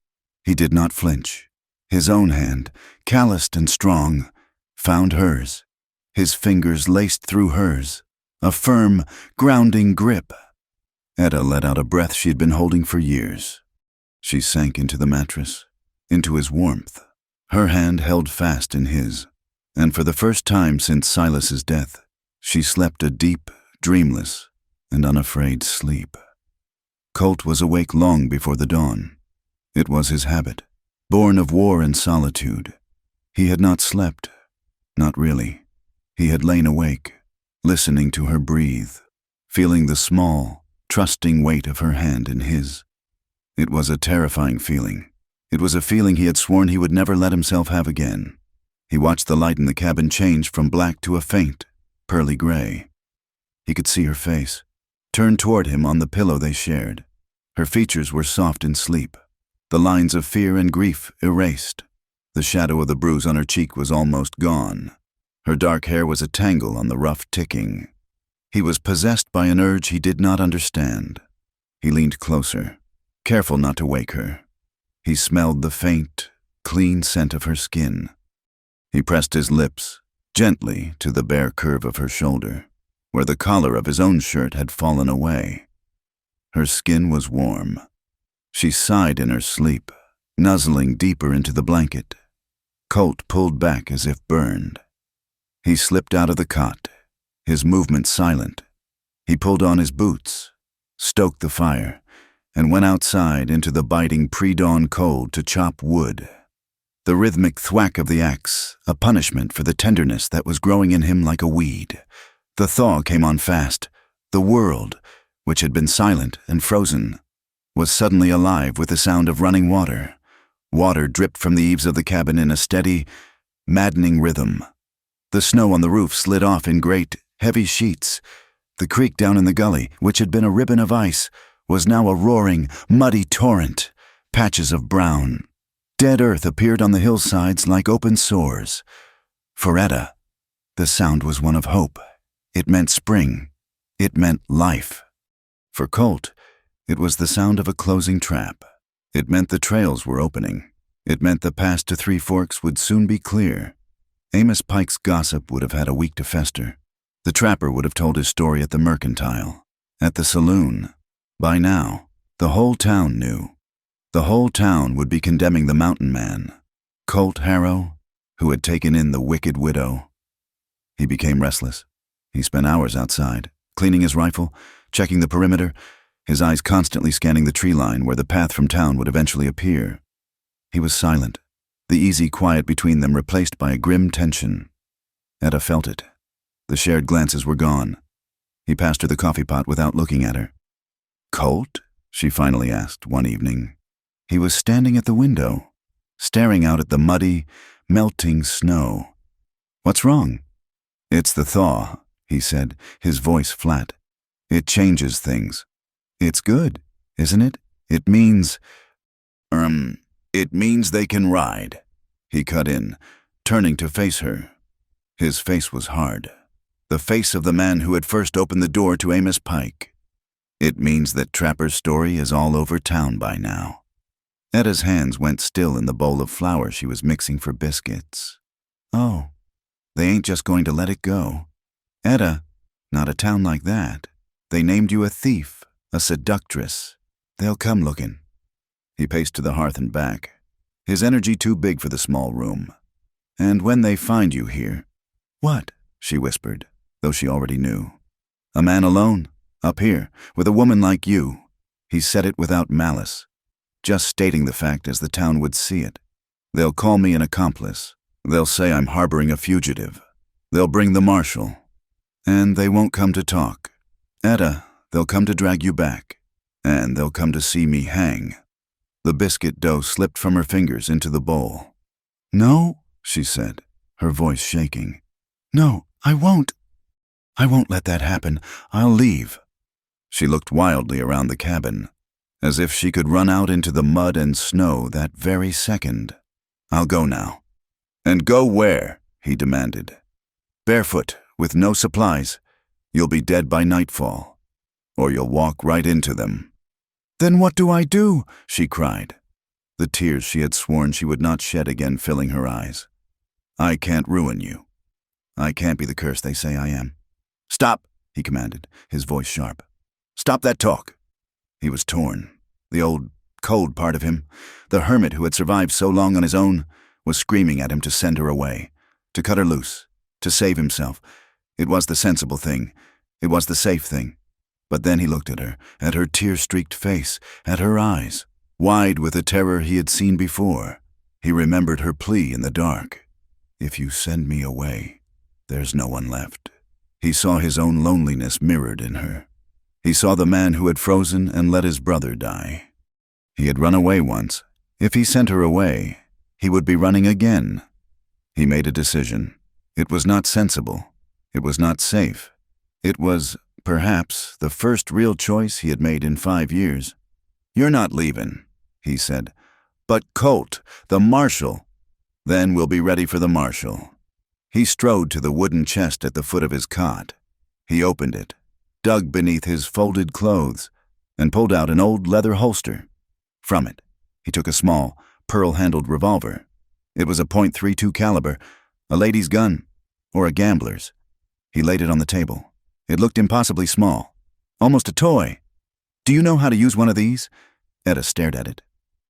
He did not flinch. His own hand, calloused and strong, found hers. His fingers laced through hers, a firm, grounding grip. Etta let out a breath she had been holding for years. She sank into the mattress, into his warmth. Her hand held fast in his, and for the first time since Silas's death, she slept a deep, dreamless, and unafraid sleep. Colt was awake long before the dawn. It was his habit, born of war and solitude. He had not slept, not really. He had lain awake, listening to her breathe, feeling the small, trusting weight of her hand in his. It was a terrifying feeling. It was a feeling he had sworn he would never let himself have again. He watched the light in the cabin change from black to a faint, pearly gray. He could see her face, turned toward him on the pillow they shared. Her features were soft in sleep, the lines of fear and grief erased. The shadow of the bruise on her cheek was almost gone. Her dark hair was a tangle on the rough ticking. He was possessed by an urge he did not understand. He leaned closer, careful not to wake her. He smelled the faint, clean scent of her skin. He pressed his lips gently to the bare curve of her shoulder, where the collar of his own shirt had fallen away. Her skin was warm. She sighed in her sleep, nuzzling deeper into the blanket. Colt pulled back as if burned. He slipped out of the cot, his movements silent. He pulled on his boots, stoked the fire, and went outside into the biting pre-dawn cold to chop wood. The rhythmic thwack of the axe, a punishment for the tenderness that was growing in him like a weed. The thaw came on fast. The world, which had been silent and frozen, was suddenly alive with the sound of running water. Water dripped from the eaves of the cabin in a steady, maddening rhythm. The snow on the roof slid off in great, heavy sheets. The creek down in the gully, which had been a ribbon of ice, was now a roaring, muddy torrent. Patches of brown, dead earth appeared on the hillsides like open sores. For Etta, the sound was one of hope. It meant spring. It meant life. For Colt, it was the sound of a closing trap. It meant the trails were opening. It meant the path to Three Forks would soon be clear. Amos Pike's gossip would have had a week to fester. The trapper would have told his story at the mercantile, at the saloon. By now, the whole town knew. The whole town would be condemning the mountain man, Colt Harrow, who had taken in the wicked widow. He became restless. He spent hours outside, cleaning his rifle, checking the perimeter, his eyes constantly scanning the tree line where the path from town would eventually appear. He was silent, the easy quiet between them replaced by a grim tension. Etta felt it. The shared glances were gone. He passed her the coffee pot without looking at her. "Colt?" she finally asked one evening. He was standing at the window, staring out at the muddy, melting snow. "What's wrong?" "It's the thaw," he said, his voice flat. "It changes things." "It's good, isn't it? It means they can ride," he cut in, turning to face her. His face was hard, the face of the man who had first opened the door to Amos Pike. "It means that Trapper's story is all over town by now." Etta's hands went still in the bowl of flour she was mixing for biscuits. "Oh, they ain't just going to let it go. Etta, not a town like that. They named you a thief, a seductress. They'll come looking." He paced to the hearth and back, his energy too big for the small room. "And when they find you here—" "What?" she whispered, though she already knew. "A man alone, up here, with a woman like you." He said it without malice, just stating the fact as the town would see it. "They'll call me an accomplice. They'll say I'm harboring a fugitive. They'll bring the marshal. And they won't come to talk. Etta, they'll come to drag you back. And they'll come to see me hang." The biscuit dough slipped from her fingers into the bowl. "No," she said, her voice shaking. "No, I won't. I won't let that happen. I'll leave." She looked wildly around the cabin, as if she could run out into the mud and snow that very second. "I'll go now." "And go where?" he demanded. "Barefoot, with no supplies. You'll be dead by nightfall. Or you'll walk right into them." "Then what do I do?" she cried, the tears she had sworn she would not shed again filling her eyes. "I can't ruin you. I can't be the curse they say I am." "Stop," he commanded, his voice sharp. "Stop that talk." He was torn. The old, cold part of him, the hermit who had survived so long on his own, was screaming at him to send her away, to cut her loose, to save himself. It was the sensible thing. It was the safe thing. But then he looked at her tear-streaked face, at her eyes, wide with a terror he had seen before. He remembered her plea in the dark. "If you send me away, there's no one left." He saw his own loneliness mirrored in her. He saw the man who had frozen and let his brother die. He had run away once. If he sent her away, he would be running again. He made a decision. It was not sensible. It was not safe. It was, perhaps, the first real choice he had made in 5 years. "You're not leaving," he said. "But Colt, the marshal." "Then we'll be ready for the marshal." He strode to the wooden chest at the foot of his cot. He opened it, dug beneath his folded clothes, and pulled out an old leather holster. From it, he took a small, pearl-handled revolver. It was a .32 caliber, a lady's gun, or a gambler's. He laid it on the table. It looked impossibly small, almost a toy. "Do you know how to use one of these?" Etta stared at it.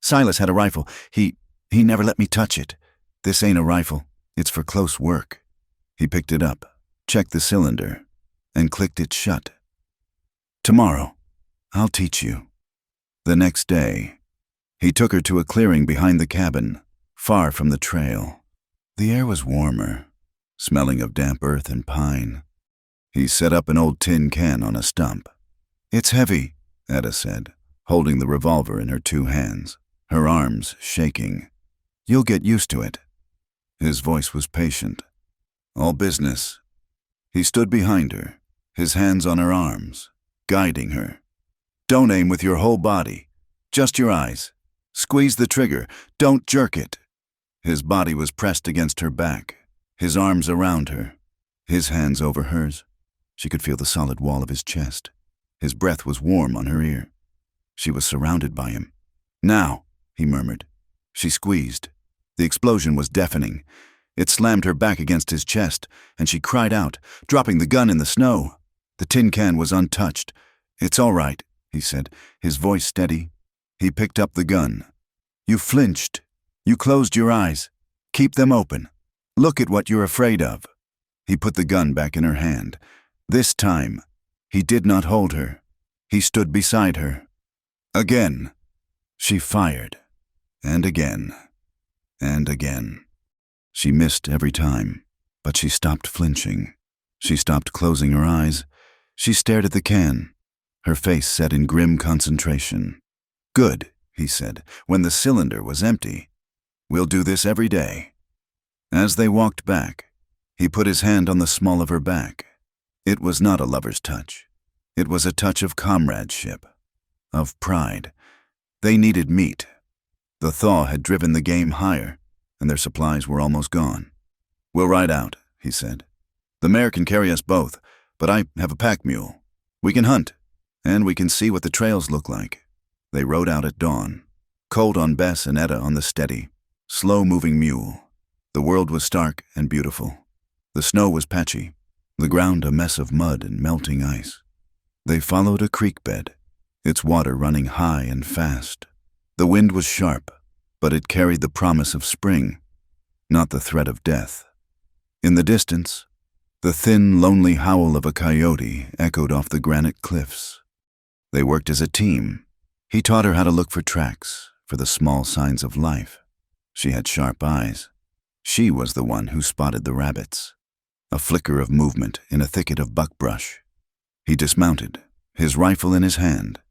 "Silas had a rifle. He never let me touch it. This ain't a rifle. It's for close work." He picked it up, checked the cylinder, and clicked it shut. "Tomorrow, I'll teach you." The next day, he took her to a clearing behind the cabin, far from the trail. The air was warmer, smelling of damp earth and pine. He set up an old tin can on a stump. "It's heavy," Etta said, holding the revolver in her two hands, her arms shaking. "You'll get used to it." His voice was patient. All business. He stood behind her, his hands on her arms, guiding her. "Don't aim with your whole body, just your eyes. Squeeze the trigger, don't jerk it." His body was pressed against her back, his arms around her, his hands over hers. She could feel the solid wall of his chest. His breath was warm on her ear. She was surrounded by him. "Now," he murmured. She squeezed. The explosion was deafening. It slammed her back against his chest, and she cried out, dropping the gun in the snow. The tin can was untouched. "It's all right," he said, his voice steady. He picked up the gun. "You flinched. You closed your eyes. Keep them open. Look at what you're afraid of." He put the gun back in her hand. This time, he did not hold her. He stood beside her. Again, she fired. And again. And again. She missed every time, but she stopped flinching. She stopped closing her eyes. She stared at the can, her face set in grim concentration. "Good," he said, when the cylinder was empty. "We'll do this every day." As they walked back, he put his hand on the small of her back. It was not a lover's touch. It was a touch of comradeship, of pride. They needed meat. The thaw had driven the game higher, and their supplies were almost gone. "We'll ride out," he said. "The mare can carry us both, but I have a pack mule. We can hunt, and we can see what the trails look like." They rode out at dawn, Colt on Bess and Etta on the steady, slow-moving mule. The world was stark and beautiful. The snow was patchy, the ground a mess of mud and melting ice. They followed a creek bed, its water running high and fast. The wind was sharp, but it carried the promise of spring, not the threat of death. In the distance, the thin, lonely howl of a coyote echoed off the granite cliffs. They worked as a team. He taught her how to look for tracks, for the small signs of life. She had sharp eyes. She was the one who spotted the rabbits. A flicker of movement in a thicket of buckbrush. He dismounted, his rifle in his hand.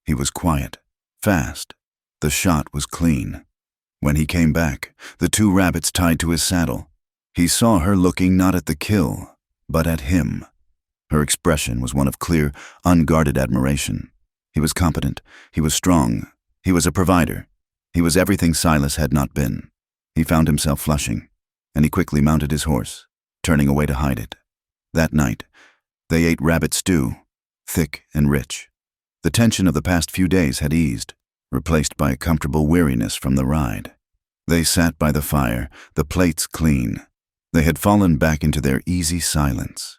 He was quiet, fast. The shot was clean. When he came back, the two rabbits tied to his saddle. He saw her looking not at the kill, but at him. Her expression was one of clear, unguarded admiration. He was competent. He was strong. He was a provider. He was everything Silas had not been. He found himself flushing, and he quickly mounted his horse, turning away to hide it. That night, they ate rabbit stew, thick and rich. The tension of the past few days had eased, replaced by a comfortable weariness from the ride. They sat by the fire, the plates clean. They had fallen back into their easy silence.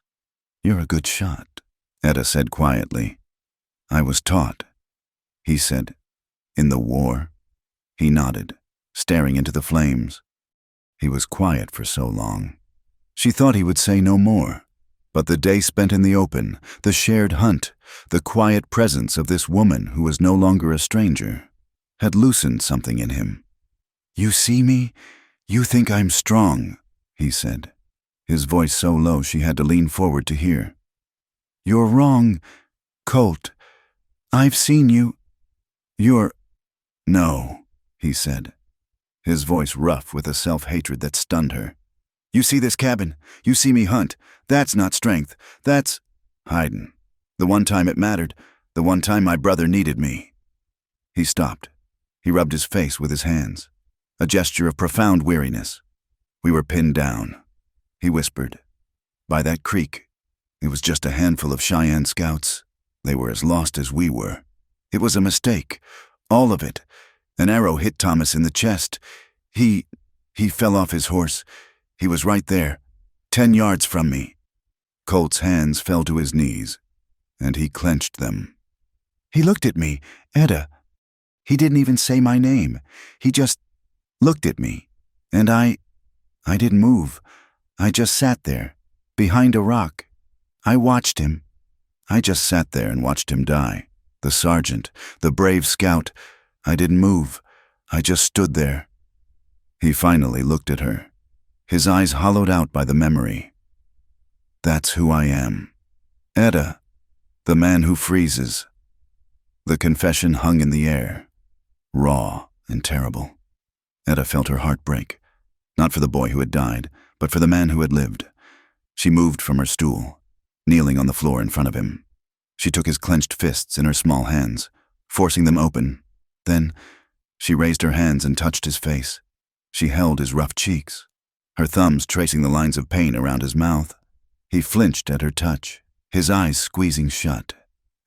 "You're a good shot," Etta said quietly. "I was taught," he said. "In the war?" He nodded, staring into the flames. He was quiet for so long. She thought he would say no more, but the day spent in the open, the shared hunt, the quiet presence of this woman who was no longer a stranger, had loosened something in him. "You see me? You think I'm strong," he said, his voice so low she had to lean forward to hear. "You're wrong, Colt. I've seen you. You're—" "No," he said, his voice rough with a self-hatred that stunned her. "You see this cabin? You see me hunt. That's not strength. That's hiding. The one time it mattered, the one time my brother needed me." He stopped. He rubbed his face with his hands, a gesture of profound weariness. "We were pinned down," he whispered. "By that creek. It was just a handful of Cheyenne scouts. They were as lost as we were. It was a mistake. All of it. An arrow hit Thomas in the chest. He fell off his horse. He was right there, 10 yards from me. Colt's hands fell to his knees, and he clenched them. He looked at me, Etta. He didn't even say my name. He just looked at me, and I didn't move. I just sat there, behind a rock. I watched him. I just sat there and watched him die. The sergeant, the brave scout. I didn't move. I just stood there. He finally looked at her, his eyes hollowed out by the memory. That's who I am. Etta, the man who freezes. The confession hung in the air, raw and terrible. Etta felt her heart break, not for the boy who had died, but for the man who had lived. She moved from her stool, kneeling on the floor in front of him. She took his clenched fists in her small hands, forcing them open. Then, she raised her hands and touched his face. She held his rough cheeks, her thumbs tracing the lines of pain around his mouth. He flinched at her touch, his eyes squeezing shut,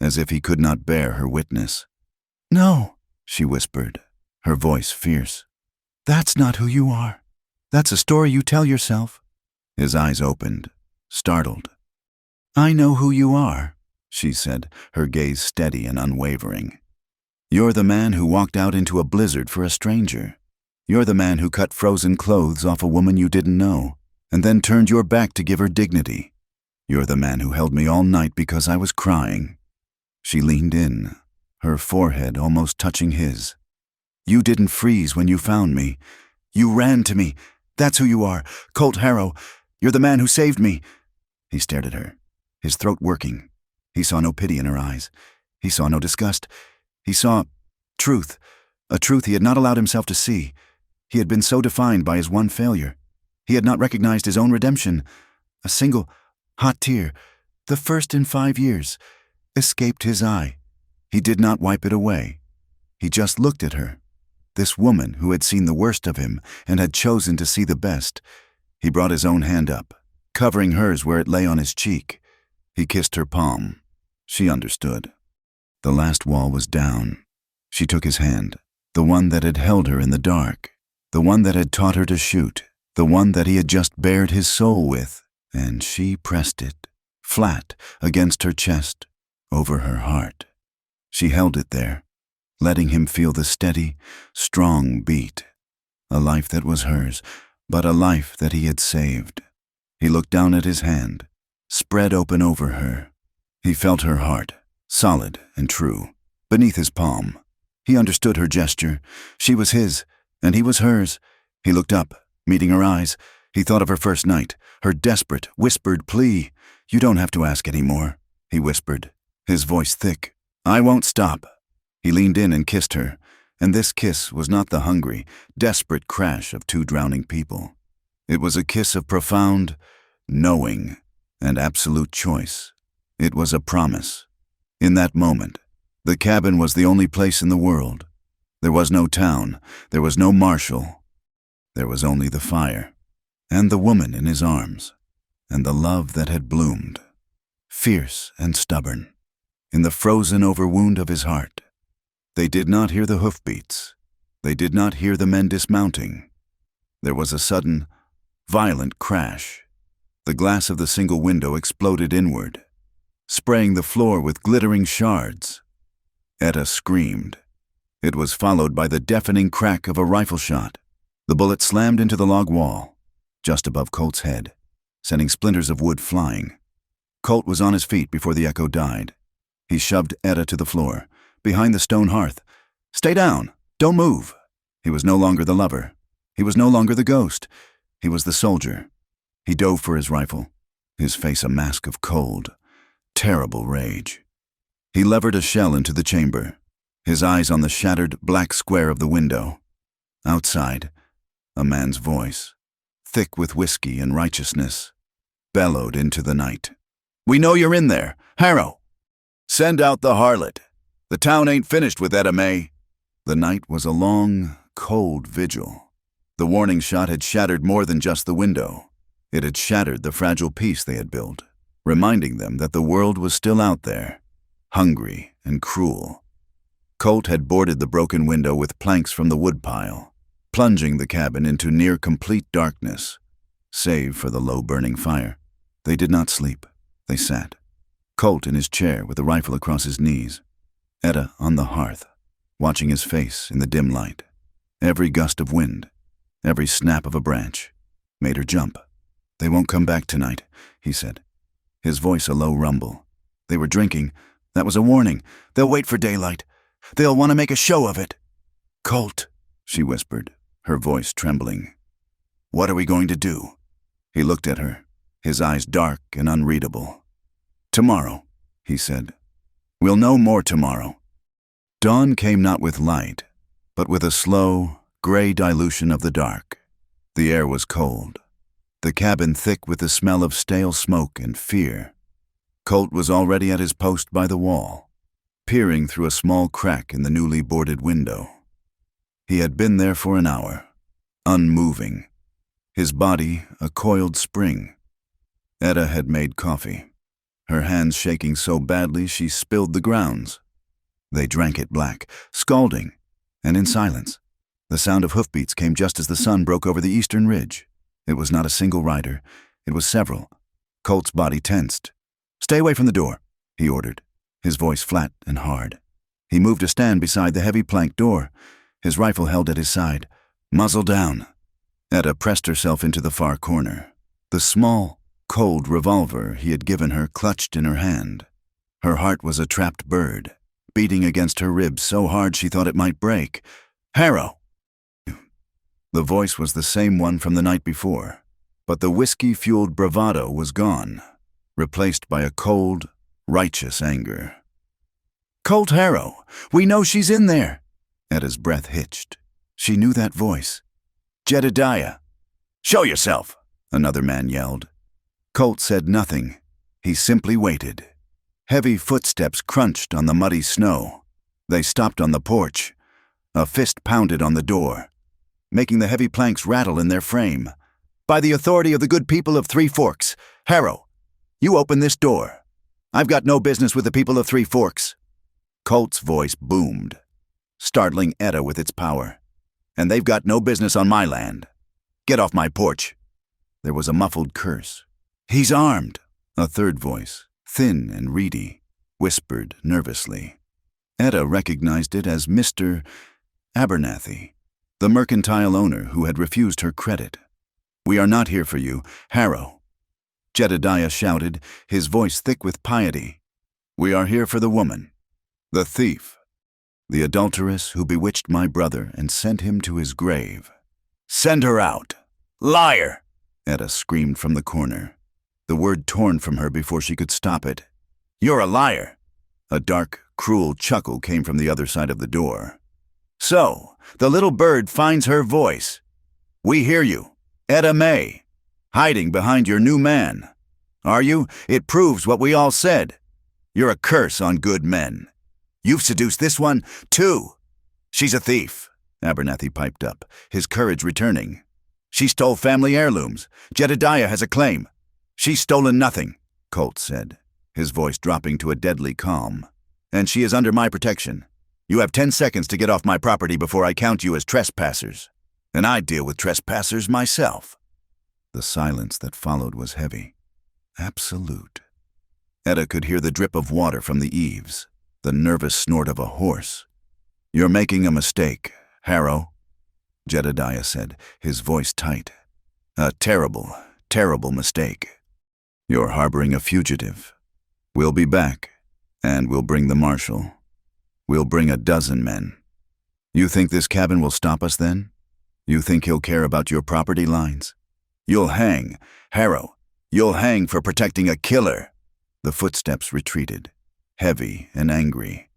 as if he could not bear her witness. "No," she whispered, her voice fierce. "That's not who you are. That's a story you tell yourself." His eyes opened, startled. "I know who you are," she said, her gaze steady and unwavering. "You're the man who walked out into a blizzard for a stranger. You're the man who cut frozen clothes off a woman you didn't know, and then turned your back to give her dignity. You're the man who held me all night because I was crying." She leaned in, her forehead almost touching his. "You didn't freeze when you found me. You ran to me. That's who you are, Colt Harrow. You're the man who saved me." He stared at her, his throat working. He saw no pity in her eyes. He saw no disgust. He saw truth, a truth he had not allowed himself to see. He had been so defined by his one failure. He had not recognized his own redemption. A single, hot tear, the first in 5 years, escaped his eye. He did not wipe it away. He just looked at her, this woman who had seen the worst of him and had chosen to see the best. He brought his own hand up, covering hers where it lay on his cheek. He kissed her palm. She understood. The last wall was down. She took his hand, the one that had held her in the dark, the one that had taught her to shoot, the one that he had just bared his soul with, and she pressed it, flat against her chest, over her heart. She held it there, letting him feel the steady, strong beat. A life that was hers, but a life that he had saved. He looked down at his hand, spread open over her. He felt her heart, solid and true, beneath his palm. He understood her gesture. She was his, and he was hers. He looked up, meeting her eyes. He thought of her first night, her desperate, whispered plea. "You don't have to ask any more," he whispered, his voice thick. "I won't stop." He leaned in and kissed her, and this kiss was not the hungry, desperate crash of 2 drowning people. It was a kiss of profound, knowing, and absolute choice. It was a promise. In that moment, the cabin was the only place in the world. There was no town, there was no marshal. There was only the fire, and the woman in his arms, and the love that had bloomed, fierce and stubborn, in the frozen-over wound of his heart. They did not hear the hoofbeats. They did not hear the men dismounting. There was a sudden, violent crash. The glass of the single window exploded inward, spraying the floor with glittering shards. Etta screamed. It was followed by the deafening crack of a rifle shot. The bullet slammed into the log wall, just above Colt's head, sending splinters of wood flying. Colt was on his feet before the echo died. He shoved Etta to the floor, behind the stone hearth. "Stay down! Don't move!" He was no longer the lover. He was no longer the ghost. He was the soldier. He dove for his rifle, his face a mask of cold, terrible rage. He levered a shell into the chamber, his eyes on the shattered black square of the window. Outside, a man's voice, thick with whiskey and righteousness, bellowed into the night. "We know you're in there! Harrow! Send out the harlot! The town ain't finished with Etta May." The night was a long, cold vigil. The warning shot had shattered more than just the window. It had shattered the fragile peace they had built, reminding them that the world was still out there, hungry and cruel. Colt had boarded the broken window with planks from the woodpile, plunging the cabin into near-complete darkness, save for the low-burning fire. They did not sleep. They sat, Colt in his chair with the rifle across his knees, Etta on the hearth, watching his face in the dim light. Every gust of wind, every snap of a branch, made her jump. "They won't come back tonight," he said, his voice a low rumble. "They were drinking. That was a warning. They'll wait for daylight. They'll want to make a show of it." "Colt," she whispered, her voice trembling. "What are we going to do?" He looked at her, his eyes dark and unreadable. "Tomorrow," he said. "We'll know more tomorrow." Dawn came not with light, but with a slow, gray dilution of the dark. The air was cold, the cabin thick with the smell of stale smoke and fear. Colt was already at his post by the wall, peering through a small crack in the newly boarded window. He had been there for an hour, unmoving, his body a coiled spring. Etta had made coffee, her hands shaking so badly she spilled the grounds. They drank it black, scalding, and in silence. The sound of hoofbeats came just as the sun broke over the eastern ridge. It was not a single rider, it was several. Colt's body tensed. "Stay away from the door," he ordered, his voice flat and hard. He moved to stand beside the heavy plank door, his rifle held at his side. "Muzzle down." Etta pressed herself into the far corner, the small, cold revolver he had given her clutched in her hand. Her heart was a trapped bird, beating against her ribs so hard she thought it might break. "Harrow!" The voice was the same one from the night before, but the whiskey-fueled bravado was gone, replaced by a cold, righteous anger. "Colt Harrow, we know she's in there!" Etta's breath hitched. She knew that voice. "Jedediah!" "Show yourself!" another man yelled. Colt said nothing. He simply waited. Heavy footsteps crunched on the muddy snow. They stopped on the porch. A fist pounded on the door, making the heavy planks rattle in their frame. "By the authority of the good people of Three Forks, Harrow, you open this door. I've got no business with the people of Three Forks." Colt's voice boomed, startling Etta with its power. "And they've got no business on my land. Get off my porch." There was a muffled curse. "He's armed," a third voice, thin and reedy, whispered nervously. Etta recognized it as Mr. Abernathy, the mercantile owner who had refused her credit. "We are not here for you, Harrow," Jedediah shouted, his voice thick with piety. "We are here for the woman, the thief, the adulteress who bewitched my brother and sent him to his grave. Send her out! Liar!" Etta screamed from the corner, the word torn from her before she could stop it. "You're a liar!" A dark, cruel chuckle came from the other side of the door. "So, the little bird finds her voice. We hear you, Etta May, hiding behind your new man. Are you? It proves what we all said. You're a curse on good men. You've seduced this one, too." "She's a thief," Abernathy piped up, his courage returning. "She stole family heirlooms. Jedediah has a claim." "She's stolen nothing," Colt said, his voice dropping to a deadly calm. "And she is under my protection. You have 10 seconds to get off my property before I count you as trespassers. And I deal with trespassers myself." The silence that followed was heavy, absolute. Etta could hear the drip of water from the eaves, the nervous snort of a horse. "You're making a mistake, Harrow," Jedediah said, his voice tight. "A terrible, terrible mistake. You're harboring a fugitive. We'll be back, and we'll bring the marshal. We'll bring a dozen men. You think this cabin will stop us then? You think he'll care about your property lines? You'll hang, Harrow. You'll hang for protecting a killer." The footsteps retreated, heavy and angry.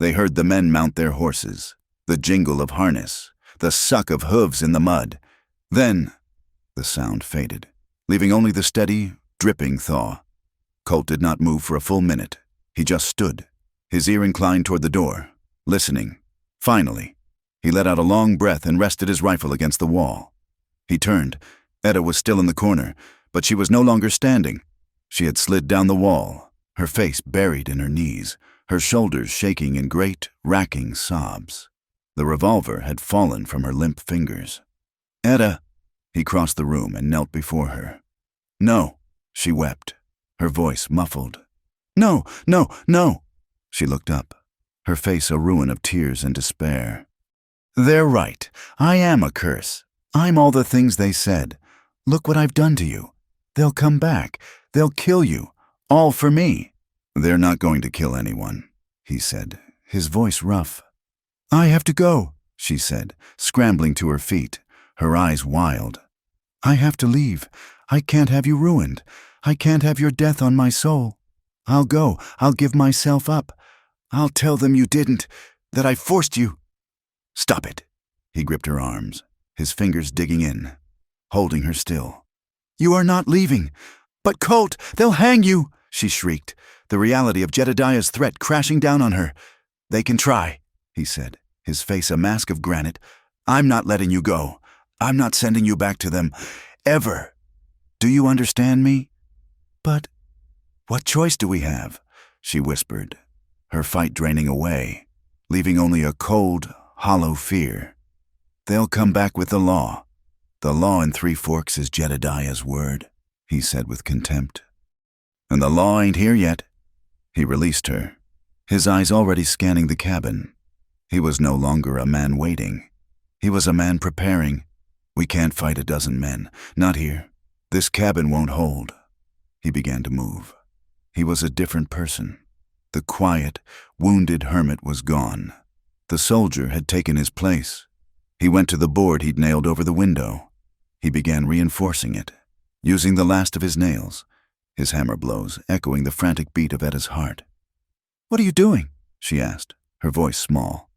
They heard the men mount their horses, the jingle of harness, the suck of hooves in the mud. Then the sound faded, leaving only the steady, dripping thaw. Colt did not move for a full minute. He just stood, his ear inclined toward the door, listening. Finally, he let out a long breath and rested his rifle against the wall. He turned. Etta was still in the corner, but she was no longer standing. She had slid down the wall, her face buried in her knees, her shoulders shaking in great, racking sobs. The revolver had fallen from her limp fingers. "Etta!" He crossed the room and knelt before her. "No," she wept, her voice muffled. "No, no, no!" She looked up, her face a ruin of tears and despair. "They're right. I am a curse. I'm all the things they said. Look what I've done to you. They'll come back. They'll kill you. All for me." "They're not going to kill anyone," he said, his voice rough. "I have to go," she said, scrambling to her feet, her eyes wild. "I have to leave. I can't have you ruined. I can't have your death on my soul. I'll go. I'll give myself up. I'll tell them you didn't, that I forced you." "Stop it." He gripped her arms, his fingers digging in, holding her still. "You are not leaving. But Colt, they'll hang you," she shrieked, the reality of Jedediah's threat crashing down on her. "They can try," he said, his face a mask of granite. "I'm not letting you go. I'm not sending you back to them. Ever. Do you understand me?" "But what choice do we have?" she whispered, her fight draining away, leaving only a cold, hollow fear. "They'll come back with the law. The law in Three Forks is Jedediah's word," he said with contempt. "And the law ain't here yet." He released her, his eyes already scanning the cabin. He was no longer a man waiting. He was a man preparing. "We can't fight a dozen men. Not here. This cabin won't hold." He began to move. He was a different person. The quiet, wounded hermit was gone. The soldier had taken his place. He went to the board he'd nailed over the window. He began reinforcing it, using the last of his nails, his hammer blows echoing the frantic beat of Etta's heart. "What are you doing?" she asked, her voice small.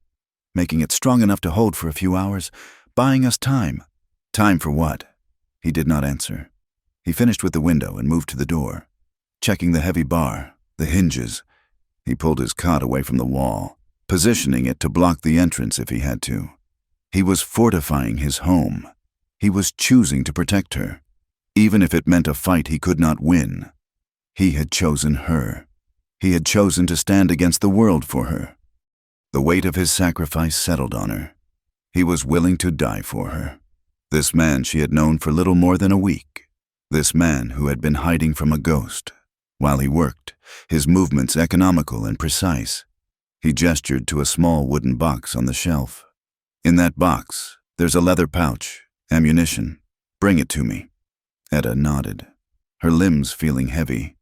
"Making it strong enough to hold for a few hours, buying us time." "Time for what?" He did not answer. He finished with the window and moved to the door, checking the heavy bar, the hinges. He pulled his cot away from the wall, positioning it to block the entrance if he had to. He was fortifying his home. He was choosing to protect her, even if it meant a fight he could not win. He had chosen her. He had chosen to stand against the world for her. The weight of his sacrifice settled on her. He was willing to die for her. This man she had known for little more than a week. This man who had been hiding from a ghost. While he worked, his movements economical and precise. He gestured to a small wooden box on the shelf. "In that box, there's a leather pouch, ammunition. Bring it to me." Etta nodded, her limbs feeling heavy.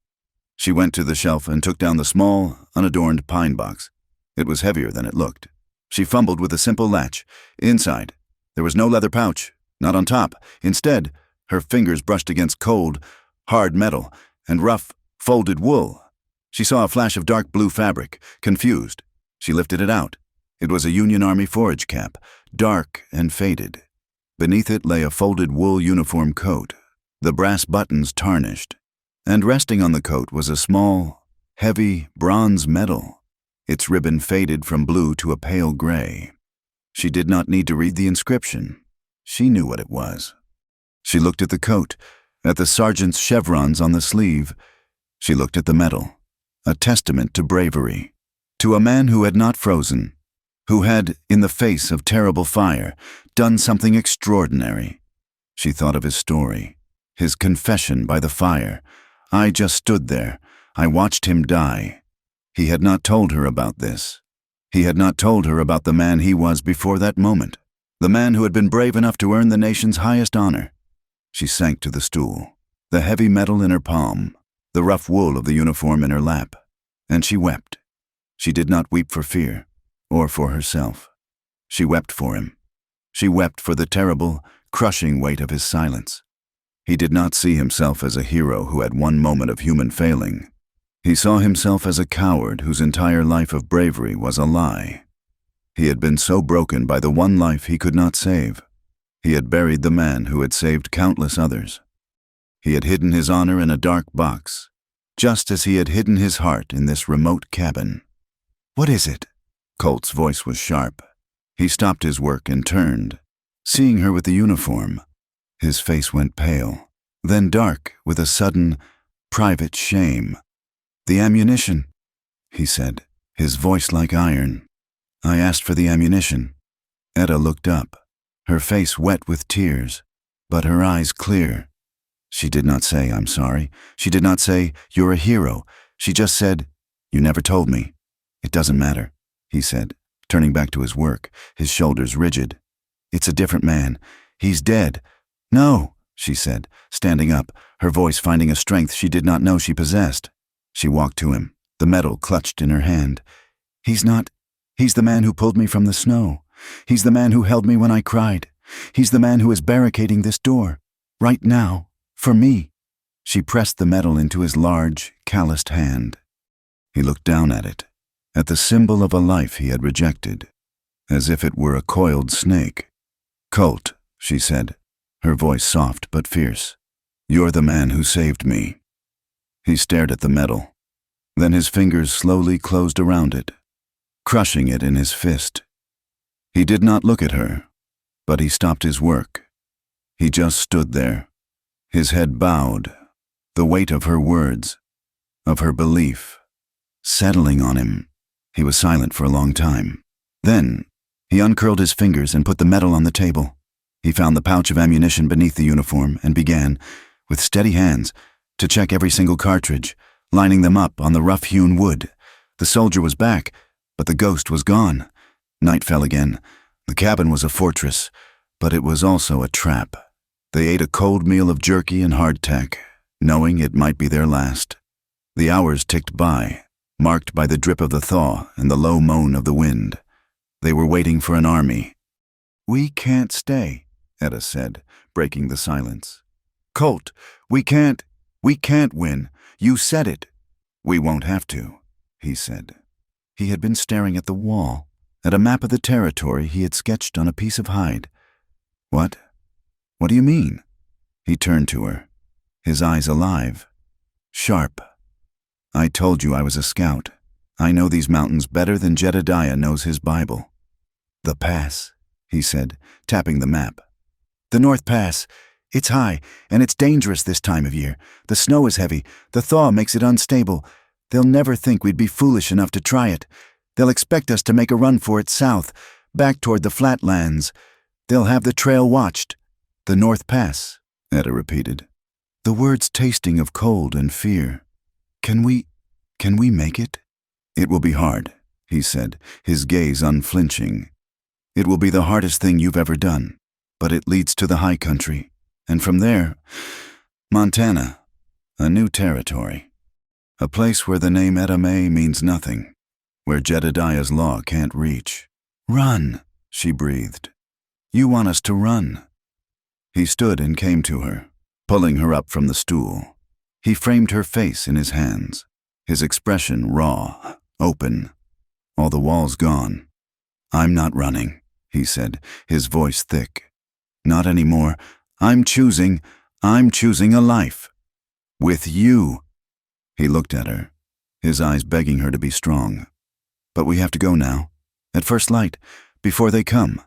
She went to the shelf and took down the small, unadorned pine box. It was heavier than it looked. She fumbled with a simple latch. Inside, there was no leather pouch, not on top. Instead, her fingers brushed against cold, hard metal and rough, folded wool. She saw a flash of dark blue fabric, confused. She lifted it out. It was a Union Army forage cap, dark and faded. Beneath it lay a folded wool uniform coat, the brass buttons tarnished. And resting on the coat was a small, heavy bronze medal, its ribbon faded from blue to a pale gray. She did not need to read the inscription. She knew what it was. She looked at the coat, at the sergeant's chevrons on the sleeve. She looked at the medal, a testament to bravery, to a man who had not frozen, who had, in the face of terrible fire, done something extraordinary. She thought of his story, his confession by the fire. "I just stood there. I watched him die." He had not told her about this. He had not told her about the man he was before that moment, the man who had been brave enough to earn the nation's highest honor. She sank to the stool, the heavy metal in her palm, the rough wool of the uniform in her lap, and she wept. She did not weep for fear, or for herself. She wept for him. She wept for the terrible, crushing weight of his silence. He did not see himself as a hero who had one moment of human failing. He saw himself as a coward whose entire life of bravery was a lie. He had been so broken by the one life he could not save. He had buried the man who had saved countless others. He had hidden his honor in a dark box, just as he had hidden his heart in this remote cabin. "What is it?" Colt's voice was sharp. He stopped his work and turned, seeing her with the uniform. His face went pale, then dark with a sudden, private shame. "The ammunition," he said, his voice like iron. "I asked for the ammunition." Etta looked up, her face wet with tears, but her eyes clear. She did not say, "I'm sorry." She did not say, "You're a hero." She just said, "You never told me." "It doesn't matter," he said, turning back to his work, his shoulders rigid. "It's a different man. He's dead." "No," she said, standing up, her voice finding a strength she did not know she possessed. She walked to him, the metal clutched in her hand. "He's not. He's the man who pulled me from the snow. He's the man who held me when I cried. He's the man who is barricading this door. Right now. For me." She pressed the metal into his large, calloused hand. He looked down at it, at the symbol of a life he had rejected, as if it were a coiled snake. "Colt," she said, her voice soft but fierce. "You're the man who saved me." He stared at the metal. Then his fingers slowly closed around it, crushing it in his fist. He did not look at her, but he stopped his work. He just stood there, his head bowed, the weight of her words, of her belief, settling on him. He was silent for a long time. Then, he uncurled his fingers and put the metal on the table. He found the pouch of ammunition beneath the uniform and began, with steady hands, to check every single cartridge, lining them up on the rough-hewn wood. The soldier was back, but the ghost was gone. Night fell again. The cabin was a fortress, but it was also a trap. They ate a cold meal of jerky and hardtack, knowing it might be their last. The hours ticked by, marked by the drip of the thaw and the low moan of the wind. They were waiting for an army. "We can't stay," Etta said, breaking the silence. "Colt, we can't win. You said it." "We won't have to," he said. He had been staring at the wall, at a map of the territory he had sketched on a piece of hide. "What? What do you mean?" He turned to her, his eyes alive, sharp. "I told you I was a scout. I know these mountains better than Jedediah knows his Bible." "The pass," he said, tapping the map. "The North Pass. It's high, and it's dangerous this time of year. The snow is heavy. The thaw makes it unstable. They'll never think we'd be foolish enough to try it. They'll expect us to make a run for it south, back toward the flatlands. They'll have the trail watched." "The North Pass," Etta repeated, the words tasting of cold and fear. Can we make it?" "It will be hard," he said, his gaze unflinching. "It will be the hardest thing you've ever done, but it leads to the high country. And from there, Montana, a new territory. A place where the name Etta May means nothing, where Jedediah's law can't reach." "Run," she breathed. "You want us to run." He stood and came to her, pulling her up from the stool. He framed her face in his hands, his expression raw, open, all the walls gone. "I'm not running," he said, his voice thick. "Not anymore. I'm choosing a life. With you." He looked at her, his eyes begging her to be strong. "But we have to go now. At first light, before they come."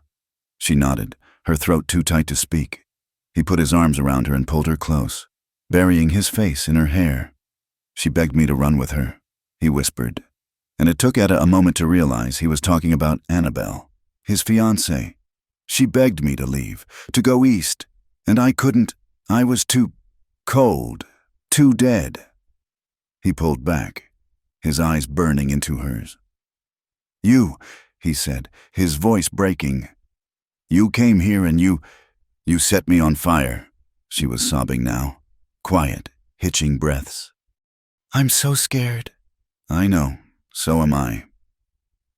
She nodded, her throat too tight to speak. He put his arms around her and pulled her close, burying his face in her hair. "She begged me to run with her," he whispered. And it took Etta a moment to realize he was talking about Annabelle, his fiancée. "She begged me to leave, to go east, and I couldn't. I was too cold, too dead." He pulled back, his eyes burning into hers. "You," he said, his voice breaking. "You came here and you set me on fire." She was sobbing now, quiet, hitching breaths. "I'm so scared." "I know, so am I."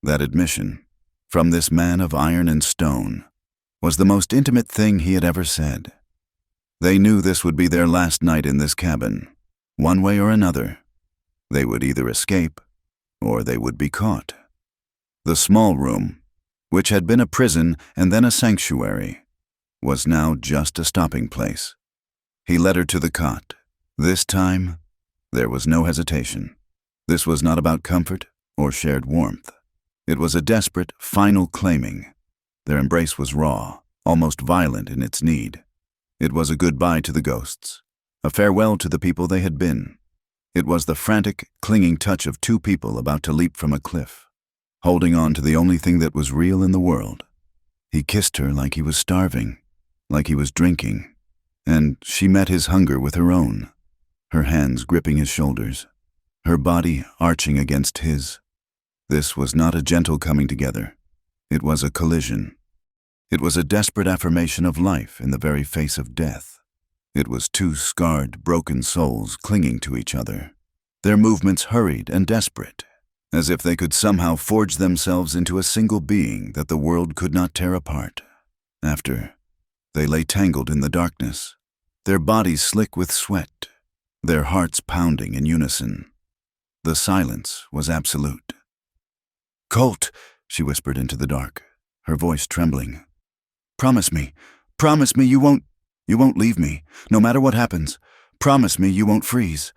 That admission, from this man of iron and stone, was the most intimate thing he had ever said. They knew this would be their last night in this cabin. One way or another, they would either escape or they would be caught. The small room, which had been a prison and then a sanctuary, was now just a stopping place. He led her to the cot. This time, there was no hesitation. This was not about comfort or shared warmth. It was a desperate, final claiming. Their embrace was raw, almost violent in its need. It was a goodbye to the ghosts, a farewell to the people they had been. It was the frantic, clinging touch of two people about to leap from a cliff, holding on to the only thing that was real in the world. He kissed her like he was starving, like he was drinking, and she met his hunger with her own, her hands gripping his shoulders, her body arching against his. This was not a gentle coming together. It was a collision. It was a desperate affirmation of life in the very face of death. It was two scarred, broken souls clinging to each other, their movements hurried and desperate, as if they could somehow forge themselves into a single being that the world could not tear apart. After, they lay tangled in the darkness, their bodies slick with sweat, their hearts pounding in unison. The silence was absolute. "Colt," she whispered into the dark, her voice trembling. Promise me you won't leave me, no matter what happens. Promise me you won't freeze."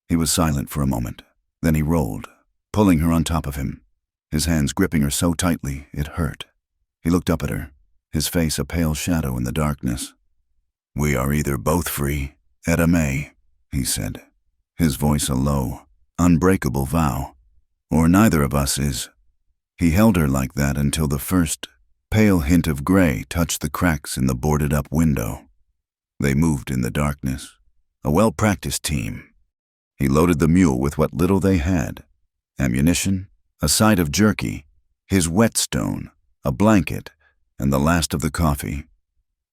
He was silent for a moment. Then he rolled, pulling her on top of him, his hands gripping her so tightly it hurt. He looked up at her, his face a pale shadow in the darkness. "We are either both free, Etta May," he said, his voice a low, unbreakable vow, "or neither of us is." He held her like that until the first pale hint of gray touched the cracks in the boarded-up window. They moved in the darkness, a well-practiced team. He loaded the mule with what little they had: ammunition, a side of jerky, his whetstone, a blanket, and the last of the coffee.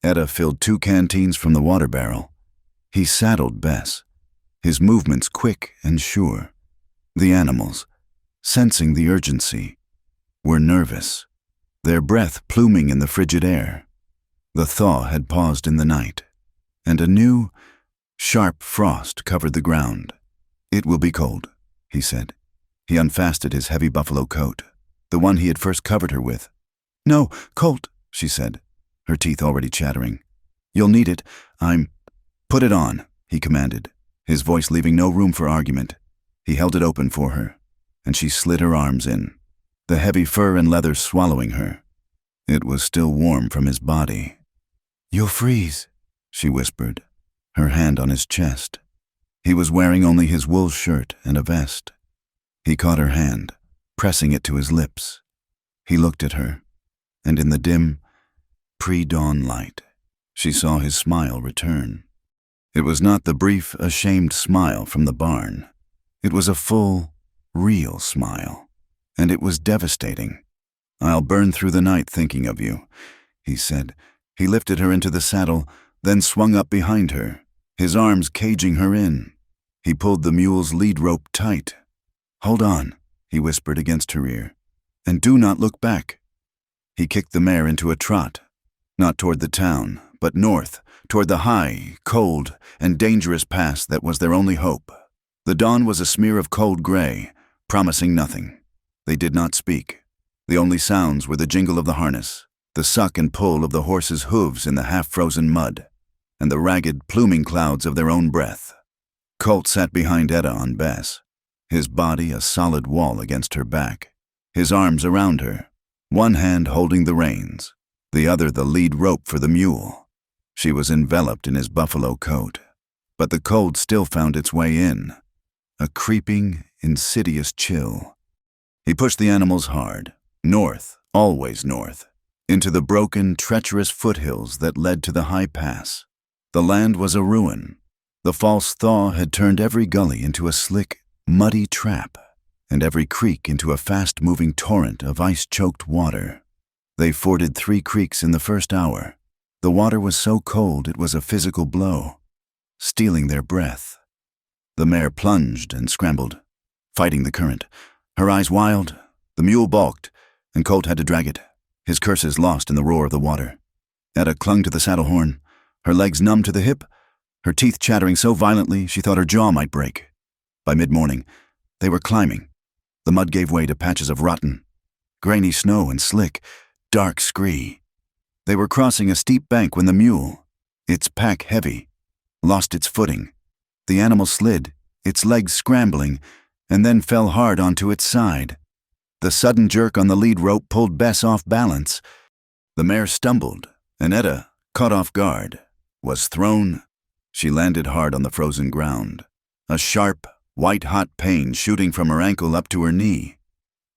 Etta filled 2 canteens from the water barrel. He saddled Bess, his movements quick and sure. The animals, sensing the urgency, were nervous, their breath pluming in the frigid air. The thaw had paused in the night, and a new, sharp frost covered the ground. "It will be cold," he said. He unfastened his heavy buffalo coat, the one he had first covered her with. "No, Colt," she said, her teeth already chattering. "You'll need it. Put it on," he commanded, his voice leaving no room for argument. He held it open for her, and she slid her arms in, the heavy fur and leather swallowing her. It was still warm from his body. "You'll freeze," she whispered, her hand on his chest. He was wearing only his wool shirt and a vest. He caught her hand, pressing it to his lips. He looked at her, and in the dim, pre-dawn light, she saw his smile return. It was not the brief, ashamed smile from the barn. It was a full, real smile, and it was devastating. "I'll burn through the night thinking of you," he said. He lifted her into the saddle, then swung up behind her, his arms caging her in. He pulled the mule's lead rope tight. "Hold on," he whispered against her ear, "and do not look back." He kicked the mare into a trot, not toward the town, but north, toward the high, cold, and dangerous pass that was their only hope. The dawn was a smear of cold gray, promising nothing. They did not speak. The only sounds were the jingle of the harness, the suck and pull of the horses' hooves in the half-frozen mud, and the ragged, pluming clouds of their own breath. Colt sat behind Etta on Bess, his body a solid wall against her back, his arms around her, one hand holding the reins, the other the lead rope for the mule. She was enveloped in his buffalo coat, but the cold still found its way in, a creeping, insidious chill. He pushed the animals hard, north, always north, into the broken, treacherous foothills that led to the high pass. The land was a ruin. The false thaw had turned every gully into a slick, muddy trap, and every creek into a fast-moving torrent of ice-choked water. They forded 3 creeks in the first hour. The water was so cold it was a physical blow, stealing their breath. The mare plunged and scrambled, fighting the current. Her eyes wild, the mule balked, and Colt had to drag it, his curses lost in the roar of the water. Etta clung to the saddle horn, her legs numb to the hip, her teeth chattering so violently she thought her jaw might break. By mid-morning, they were climbing. The mud gave way to patches of rotten, grainy snow and slick, dark scree. They were crossing a steep bank when the mule, its pack heavy, lost its footing. The animal slid, its legs scrambling, and then fell hard onto its side. The sudden jerk on the lead rope pulled Bess off balance. The mare stumbled, and Etta, caught off guard, was thrown. She landed hard on the frozen ground, a sharp, white-hot pain shooting from her ankle up to her knee.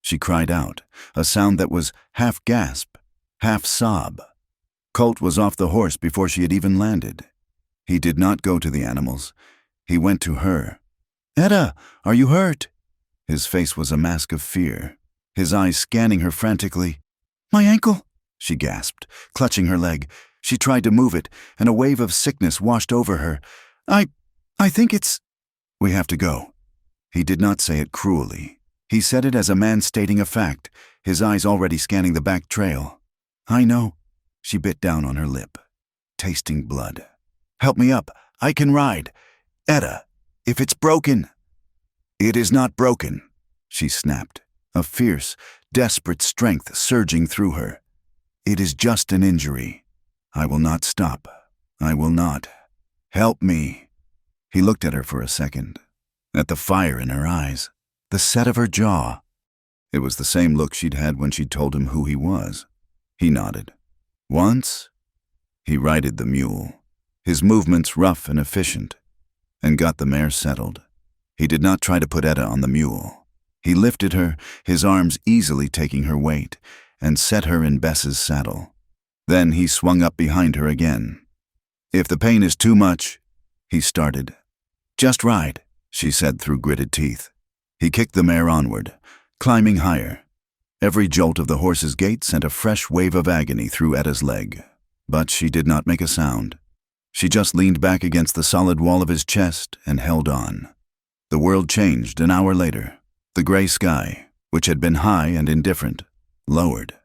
She cried out, a sound that was half gasp, half sob. Colt was off the horse before she had even landed. He did not go to the animals. He went to her. "Etta, are you hurt?" His face was a mask of fear, his eyes scanning her frantically. "My ankle," she gasped, clutching her leg. She tried to move it, and a wave of sickness washed over her. I think it's—" "We have to go." He did not say it cruelly. He said it as a man stating a fact, his eyes already scanning the back trail. "I know." She bit down on her lip, tasting blood. "Help me up. I can ride. Etta, if it's broken—" "It is not broken," she snapped, a fierce, desperate strength surging through her. "It is just an injury. I will not stop. I will not. Help me." He looked at her for a second, at the fire in her eyes, the set of her jaw. It was the same look she'd had when she'd told him who he was. He nodded. "Once?" He righted the mule, his movements rough and efficient, and got the mare settled. He did not try to put Etta on the mule. He lifted her, his arms easily taking her weight, and set her in Bess's saddle. Then he swung up behind her again. "If the pain is too much," he started. "Just ride," she said through gritted teeth. He kicked the mare onward, climbing higher. Every jolt of the horse's gait sent a fresh wave of agony through Etta's leg, but she did not make a sound. She just leaned back against the solid wall of his chest and held on. The world changed an hour later. The gray sky, which had been high and indifferent, lowered.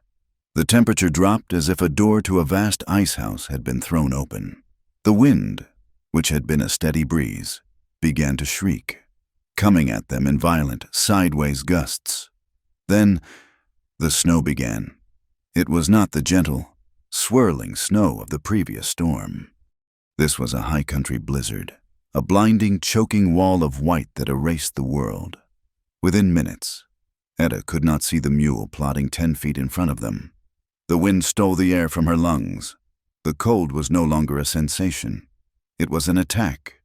The temperature dropped as if a door to a vast ice house had been thrown open. The wind, which had been a steady breeze, began to shriek, coming at them in violent, sideways gusts. Then the snow began. It was not the gentle, swirling snow of the previous storm. This was a high country blizzard, a blinding, choking wall of white that erased the world. Within minutes, Etta could not see the mule plodding 10 feet in front of them. The wind stole the air from her lungs. The cold was no longer a sensation. It was an attack.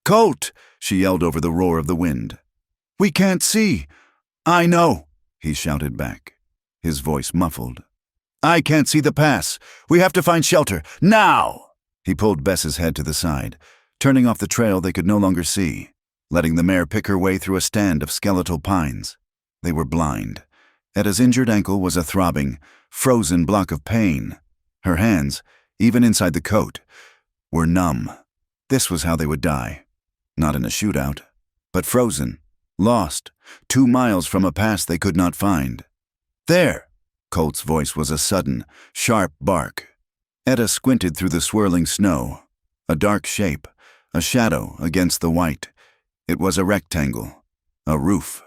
"Colt!" she yelled over the roar of the wind. "We can't see." "I know," he shouted back, his voice muffled. "I can't see the pass. We have to find shelter. Now!" He pulled Bess's head to the side, turning off the trail they could no longer see, letting the mare pick her way through a stand of skeletal pines. They were blind. Etta's injured ankle was a throbbing, frozen block of pain. Her hands, even inside the coat, were numb. This was how they would die. Not in a shootout, but frozen, lost, 2 miles from a pass they could not find. "There!" Colt's voice was a sudden, sharp bark. Etta squinted through the swirling snow. A dark shape, a shadow against the white. It was a rectangle, a roof.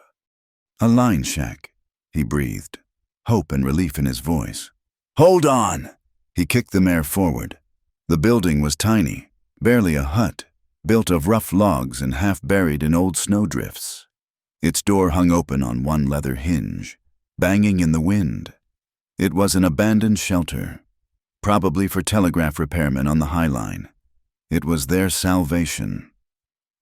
"A line shack," he breathed, hope and relief in his voice. "Hold on!" He kicked the mare forward. The building was tiny, barely a hut, built of rough logs and half buried in old snowdrifts. Its door hung open on one leather hinge, banging in the wind. It was an abandoned shelter, probably for telegraph repairmen on the High Line. It was their salvation.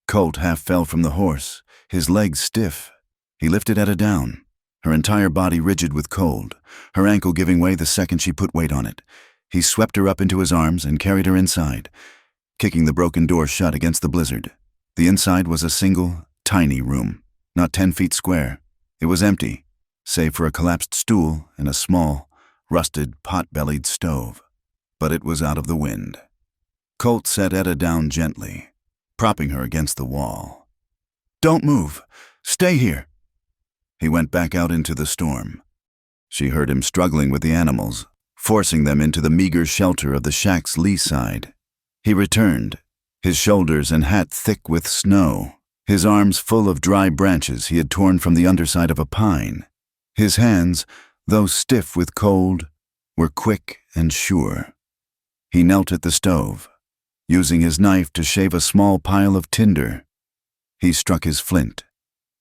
Colt half fell from the horse, his legs stiff. He lifted Etta down, her entire body rigid with cold, her ankle giving way the second she put weight on it. He swept her up into his arms and carried her inside, kicking the broken door shut against the blizzard. The inside was a single, tiny room, not 10 feet square. It was empty, save for a collapsed stool and a small, rusted, pot-bellied stove. But it was out of the wind. Colt set Etta down gently, propping her against the wall. "Don't move. Stay here." He went back out into the storm. She heard him struggling with the animals, forcing them into the meager shelter of the shack's lee side. He returned, his shoulders and hat thick with snow, his arms full of dry branches he had torn from the underside of a pine. His hands, though stiff with cold, were quick and sure. He knelt at the stove, using his knife to shave a small pile of tinder. He struck his flint,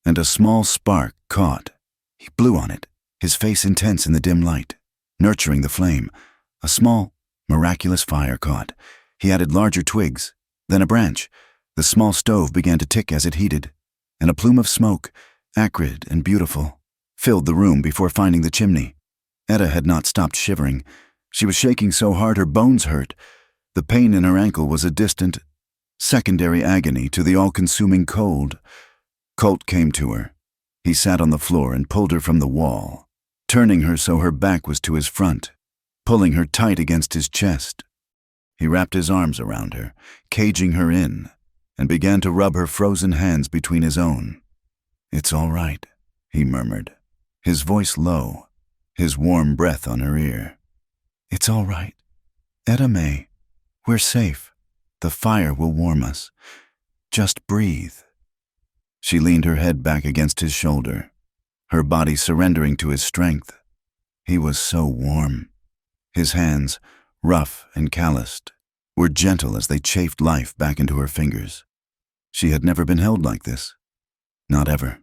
and a small spark caught. He blew on it, his face intense in the dim light, nurturing the flame. A small, miraculous fire caught. He added larger twigs, then a branch. The small stove began to tick as it heated, and a plume of smoke, acrid and beautiful, filled the room before finding the chimney. Etta had not stopped shivering. She was shaking so hard her bones hurt. The pain in her ankle was a distant, secondary agony to the all-consuming cold. Colt came to her. He sat on the floor and pulled her from the wall, turning her so her back was to his front, pulling her tight against his chest. He wrapped his arms around her, caging her in, and began to rub her frozen hands between his own. "It's all right," he murmured, his voice low, his warm breath on her ear. "It's all right. Etta May, we're safe. The fire will warm us. Just breathe." She leaned her head back against his shoulder, her body surrendering to his strength. He was so warm. His hands, rough and calloused, were gentle as they chafed life back into her fingers. She had never been held like this. Not ever.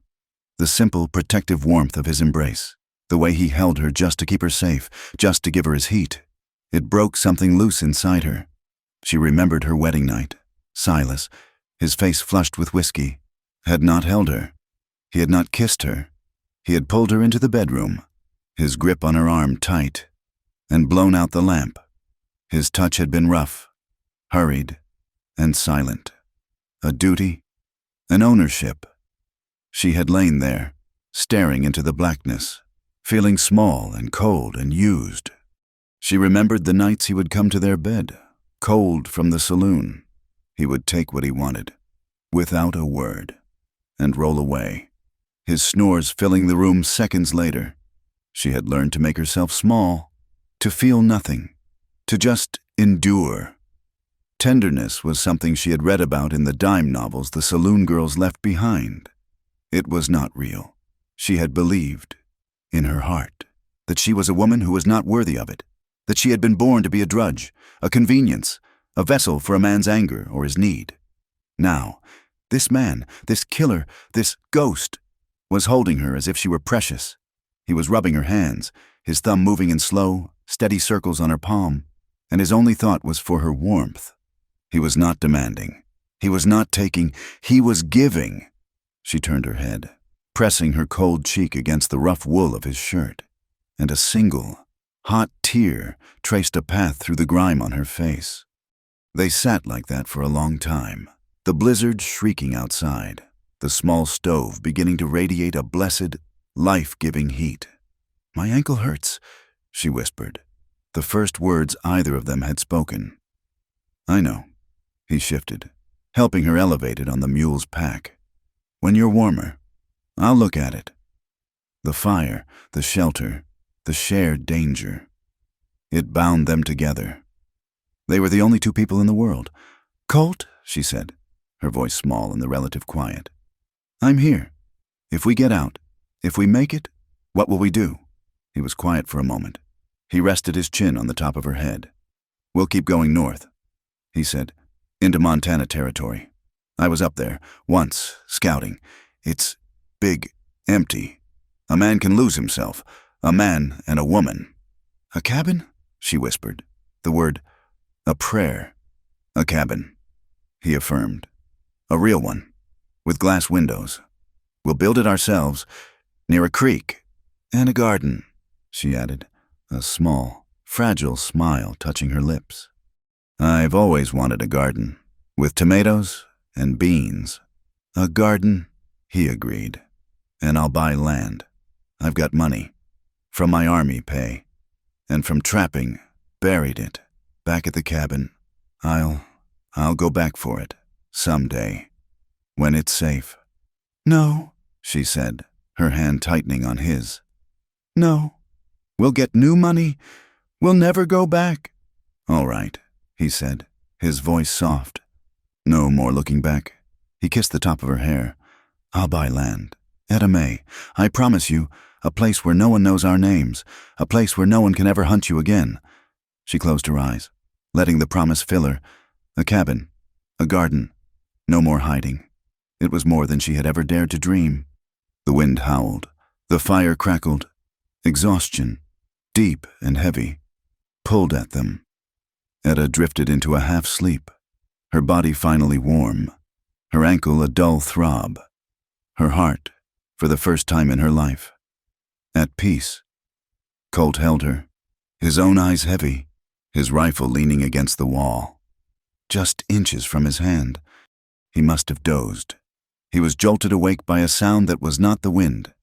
The simple, protective warmth of his embrace, the way he held her just to keep her safe, just to give her his heat. It broke something loose inside her. She remembered her wedding night. Silas, his face flushed with whiskey, had not held her. He had not kissed her. He had pulled her into the bedroom, his grip on her arm tight, and blown out the lamp. His touch had been rough, hurried, and silent. A duty, an ownership. She had lain there, staring into the blackness, feeling small and cold and used. She remembered the nights he would come to their bed, cold from the saloon. He would take what he wanted, without a word, and roll away, his snores filling the room seconds later. She had learned to make herself small, to feel nothing, to just endure. Tenderness was something she had read about in the dime novels the saloon girls left behind. It was not real. She had believed, in her heart, that she was a woman who was not worthy of it, that she had been born to be a drudge, a convenience, a vessel for a man's anger or his need. Now, this man, this killer, this ghost, was holding her as if she were precious. He was rubbing her hands, his thumb moving in slow, steady circles on her palm, and his only thought was for her warmth. He was not demanding. He was not taking. He was giving. She turned her head, pressing her cold cheek against the rough wool of his shirt, and a single, hot tear traced a path through the grime on her face. They sat like that for a long time, the blizzard shrieking outside, the small stove beginning to radiate a blessed, life-giving heat. "My ankle hurts," she whispered, the first words either of them had spoken. "I know." He shifted, helping her elevate it on the mule's pack. "When you're warmer, I'll look at it." The fire, the shelter, the shared danger. It bound them together. They were the only two people in the world. "Colt," she said, her voice small in the relative quiet. "I'm here. If we get out, if we make it, what will we do?" He was quiet for a moment. He rested his chin on the top of her head. "We'll keep going north," he said, "into Montana territory. I was up there, once, scouting. It's big, empty. A man can lose himself, a man and a woman." "A cabin?" she whispered, the word, a prayer. "A cabin," he affirmed. "A real one, with glass windows. We'll build it ourselves, near a creek. And a garden," she added, a small, fragile smile touching her lips. "I've always wanted a garden, with tomatoes and beans." "A garden," he agreed. "And I'll buy land. I've got money. From my army pay. And from trapping, buried it, back at the cabin. I'll go back for it, someday, when it's safe." "No," she said, her hand tightening on his. "No. We'll get new money. We'll never go back." "All right," he said, his voice soft. "No more looking back." He kissed the top of her hair. "I'll buy land. Etta May, I promise you, a place where no one knows our names, a place where no one can ever hunt you again." She closed her eyes, letting the promise fill her. A cabin, a garden, no more hiding. It was more than she had ever dared to dream. The wind howled, the fire crackled. Exhaustion, deep and heavy, pulled at them. Etta drifted into a half-sleep, her body finally warm, her ankle a dull throb, her heart, for the first time in her life, at peace. Colt held her, his own eyes heavy, his rifle leaning against the wall. Just inches from his hand. He must have dozed. He was jolted awake by a sound that was not the wind.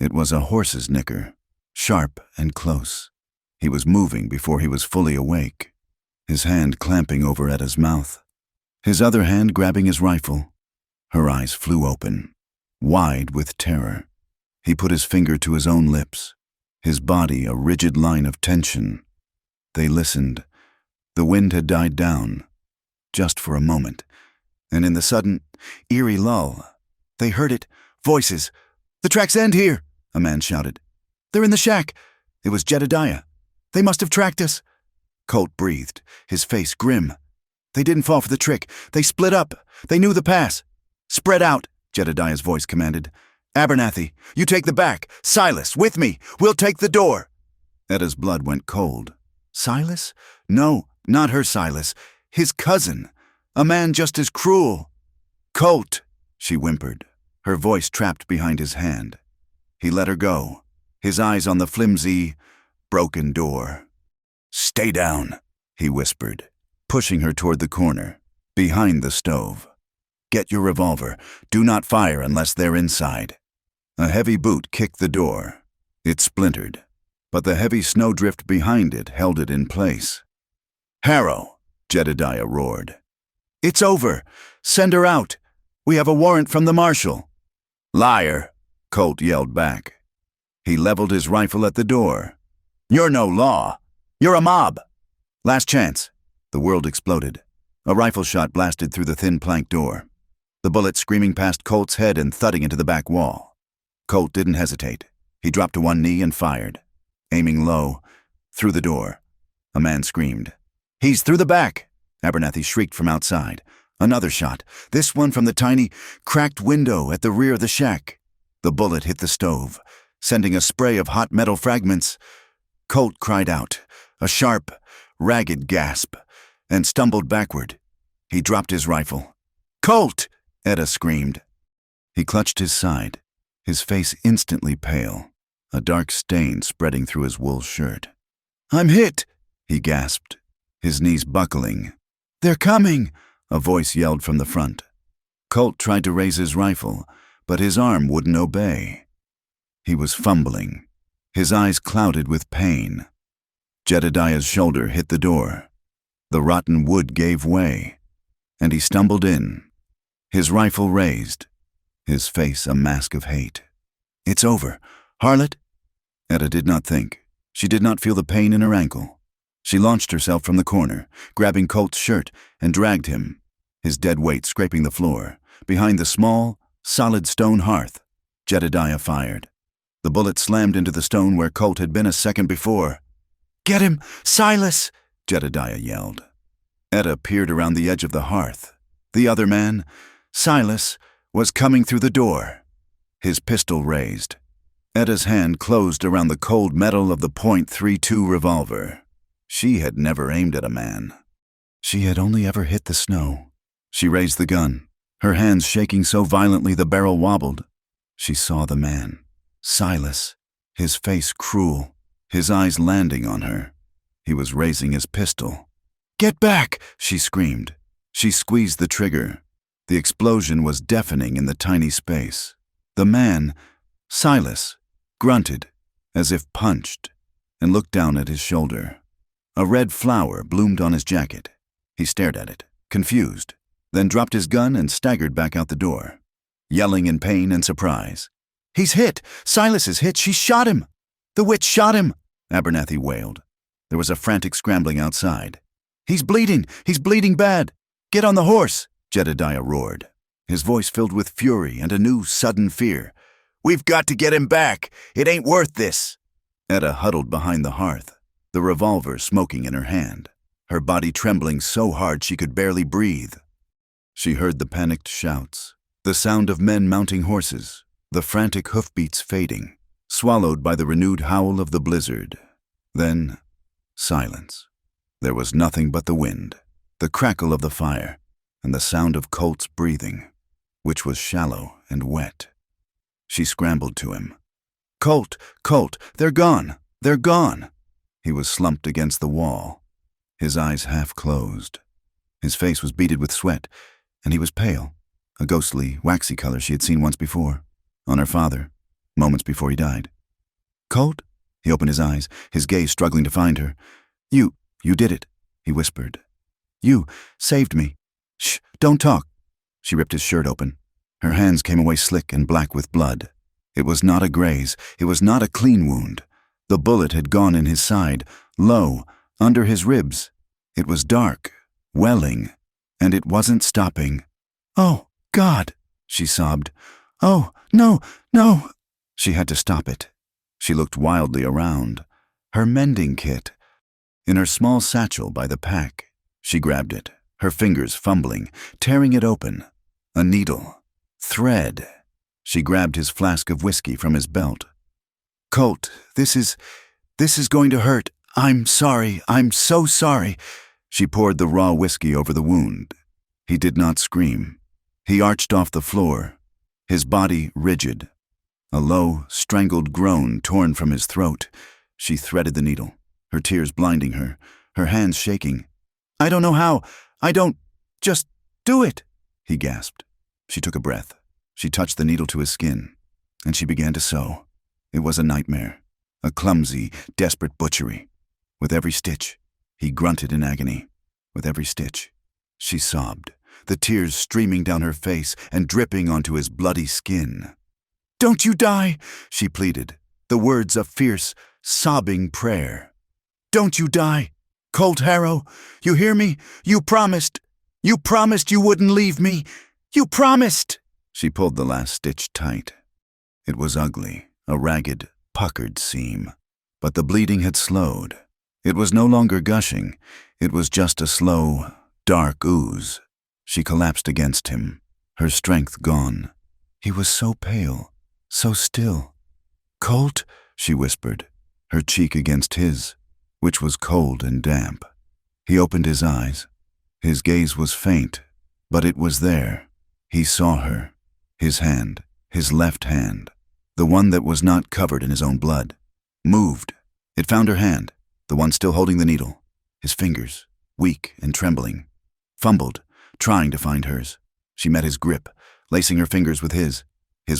It was a horse's nicker, sharp and close. He was moving before he was fully awake, his hand clamping over Etta's mouth, his other hand grabbing his rifle. Her eyes flew open, wide with terror. He put his finger to his own lips, his body a rigid line of tension. They listened. The wind had died down, just for a moment, and in the sudden, eerie lull, they heard it. Voices. "The tracks end here," a man shouted. "They're in the shack." It was Jedediah. "They must have tracked us." Colt breathed, his face grim. "They didn't fall for the trick. They split up. They knew the pass." "Spread out," Jedediah's voice commanded. "Abernathy, you take the back. Silas, with me. We'll take the door." Etta's blood went cold. Silas? No, not her Silas. His cousin. A man just as cruel. "Colt," she whimpered, her voice trapped behind his hand. He let her go, his eyes on the flimsy, broken door. "Stay down," he whispered, pushing her toward the corner, behind the stove. "Get your revolver. Do not fire unless they're inside." A heavy boot kicked the door. It splintered, but the heavy snowdrift behind it held it in place. "Harrow," Jedediah roared. "It's over. Send her out. We have a warrant from the marshal." "Liar," Colt yelled back. He leveled his rifle at the door. "You're no law. You're a mob." Last chance. The world exploded. A rifle shot blasted through the thin plank door, the bullet screaming past Colt's head and thudding into the back wall. Colt didn't hesitate. He dropped to one knee and fired, aiming low, through the door. A man screamed. "He's through the back!" Abernathy shrieked from outside. Another shot, this one from the tiny, cracked window at the rear of the shack. The bullet hit the stove, sending a spray of hot metal fragments. Colt cried out, a sharp, ragged gasp, and stumbled backward. He dropped his rifle. "Colt!" Etta screamed. He clutched his side, his face instantly pale, a dark stain spreading through his wool shirt. "I'm hit," he gasped, his knees buckling. "They're coming," a voice yelled from the front. Colt tried to raise his rifle, but his arm wouldn't obey. He was fumbling, his eyes clouded with pain. Jedediah's shoulder hit the door. The rotten wood gave way, and he stumbled in, his rifle raised, his face a mask of hate. "It's over. Harlot?" Etta did not think. She did not feel the pain in her ankle. She launched herself from the corner, grabbing Colt's shirt, and dragged him, his dead weight scraping the floor. Behind the small, solid stone hearth, Jedediah fired. The bullet slammed into the stone where Colt had been a second before. "Get him! Silas!" Jedediah yelled. Etta peered around the edge of the hearth. The other man, Silas, was coming through the door, his pistol raised. Etta's hand closed around the cold metal of the .32 revolver. She had never aimed at a man. She had only ever hit the snow. She raised the gun, her hands shaking so violently the barrel wobbled. She saw the man, Silas, his face cruel, his eyes landing on her. He was raising his pistol. "Get back!" she screamed. She squeezed the trigger. The explosion was deafening in the tiny space. The man, Silas, grunted, as if punched, and looked down at his shoulder. A red flower bloomed on his jacket. He stared at it, confused, then dropped his gun and staggered back out the door, yelling in pain and surprise. "He's hit! Silas is hit! She shot him! The witch shot him!" Abernathy wailed. There was a frantic scrambling outside. "He's bleeding! He's bleeding bad! Get on the horse!" Jedediah roared, his voice filled with fury and a new, sudden fear. "We've got to get him back! It ain't worth this!" Etta huddled behind the hearth, the revolver smoking in her hand, her body trembling so hard she could barely breathe. She heard the panicked shouts, the sound of men mounting horses, the frantic hoofbeats fading, swallowed by the renewed howl of the blizzard. Then, silence. There was nothing but the wind, the crackle of the fire, and the sound of Colt's breathing, which was shallow and wet. She scrambled to him. "Colt, Colt, they're gone! They're gone!" He was slumped against the wall, his eyes half closed. His face was beaded with sweat, and he was pale, a ghostly, waxy color she had seen once before, on her father, moments before he died. "Colt?" He opened his eyes, his gaze struggling to find her. You did it," he whispered. "You saved me. Shh, don't talk." She ripped his shirt open. Her hands came away slick and black with blood. It was not a graze. It was not a clean wound. The bullet had gone in his side, low, under his ribs. It was dark, welling, and it wasn't stopping. "Oh, God," she sobbed. "Oh, no, no." She had to stop it. She looked wildly around. Her mending kit. In her small satchel by the pack, she grabbed it, her fingers fumbling, tearing it open. A needle. Thread. She grabbed his flask of whiskey from his belt. "Colt, this is going to hurt. I'm sorry. I'm so sorry." She poured the raw whiskey over the wound. He did not scream. He arched off the floor, his body rigid. A low, strangled groan torn from his throat. She threaded the needle, her tears blinding her, her hands shaking. "I don't know how. Just do it," he gasped. She took a breath. She touched the needle to his skin, and she began to sew. It was a nightmare, a clumsy, desperate butchery. With every stitch, he grunted in agony. With every stitch, she sobbed, the tears streaming down her face and dripping onto his bloody skin. "Don't you die," she pleaded, the words a fierce, sobbing prayer. "Don't you die. Colt Harrow, you hear me? You promised you wouldn't leave me. You promised." She pulled the last stitch tight. It was ugly, a ragged, puckered seam. But the bleeding had slowed. It was no longer gushing. It was just a slow, dark ooze. She collapsed against him, her strength gone. He was so pale, so still. "Colt," she whispered, her cheek against his, which was cold and damp. He opened his eyes. His gaze was faint, but it was there. He saw her, his hand, his left hand, the one that was not covered in his own blood, moved. It found her hand, the one still holding the needle. His fingers, weak and trembling, fumbled, trying to find hers. She met his grip, lacing her fingers with his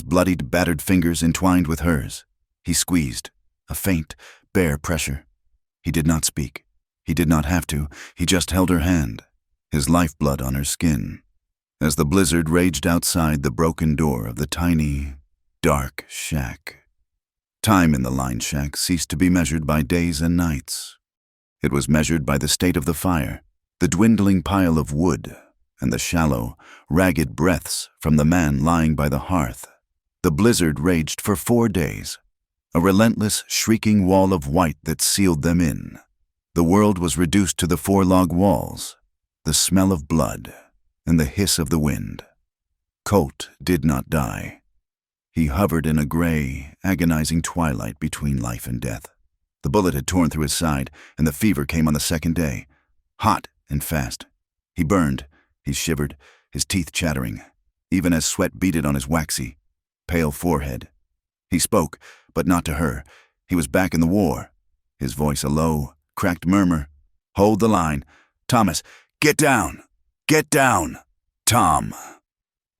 bloodied, battered fingers entwined with hers. He squeezed, a faint, bare pressure. He did not speak. He did not have to. He just held her hand, his lifeblood on her skin. As the blizzard raged outside the broken door of the tiny, dark shack. Time in the lined shack ceased to be measured by days and nights. It was measured by the state of the fire, the dwindling pile of wood, and the shallow, ragged breaths from the man lying by the hearth. The blizzard raged for 4 days, a relentless, shrieking wall of white that sealed them in. The world was reduced to the 4 log walls, the smell of blood, and the hiss of the wind. Colt did not die. He hovered in a gray, agonizing twilight between life and death. The bullet had torn through his side, and the fever came on the 2nd day, hot and fast. He burned, he shivered, his teeth chattering, even as sweat beaded on his waxy, pale forehead. He spoke, but not to her. He was back in the war, his voice a low, cracked murmur. "Hold the line. Thomas, get down! Get down! Tom!"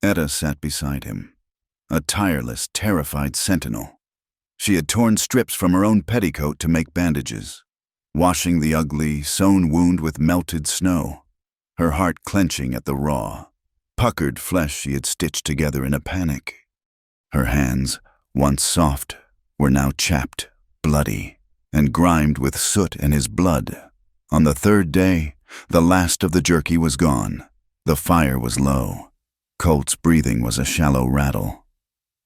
Etta sat beside him, a tireless, terrified sentinel. She had torn strips from her own petticoat to make bandages, washing the ugly, sewn wound with melted snow, her heart clenching at the raw, puckered flesh she had stitched together in a panic. Her hands, once soft, were now chapped, bloody, and grimed with soot and his blood. On the 3rd day, the last of the jerky was gone. The fire was low. Colt's breathing was a shallow rattle.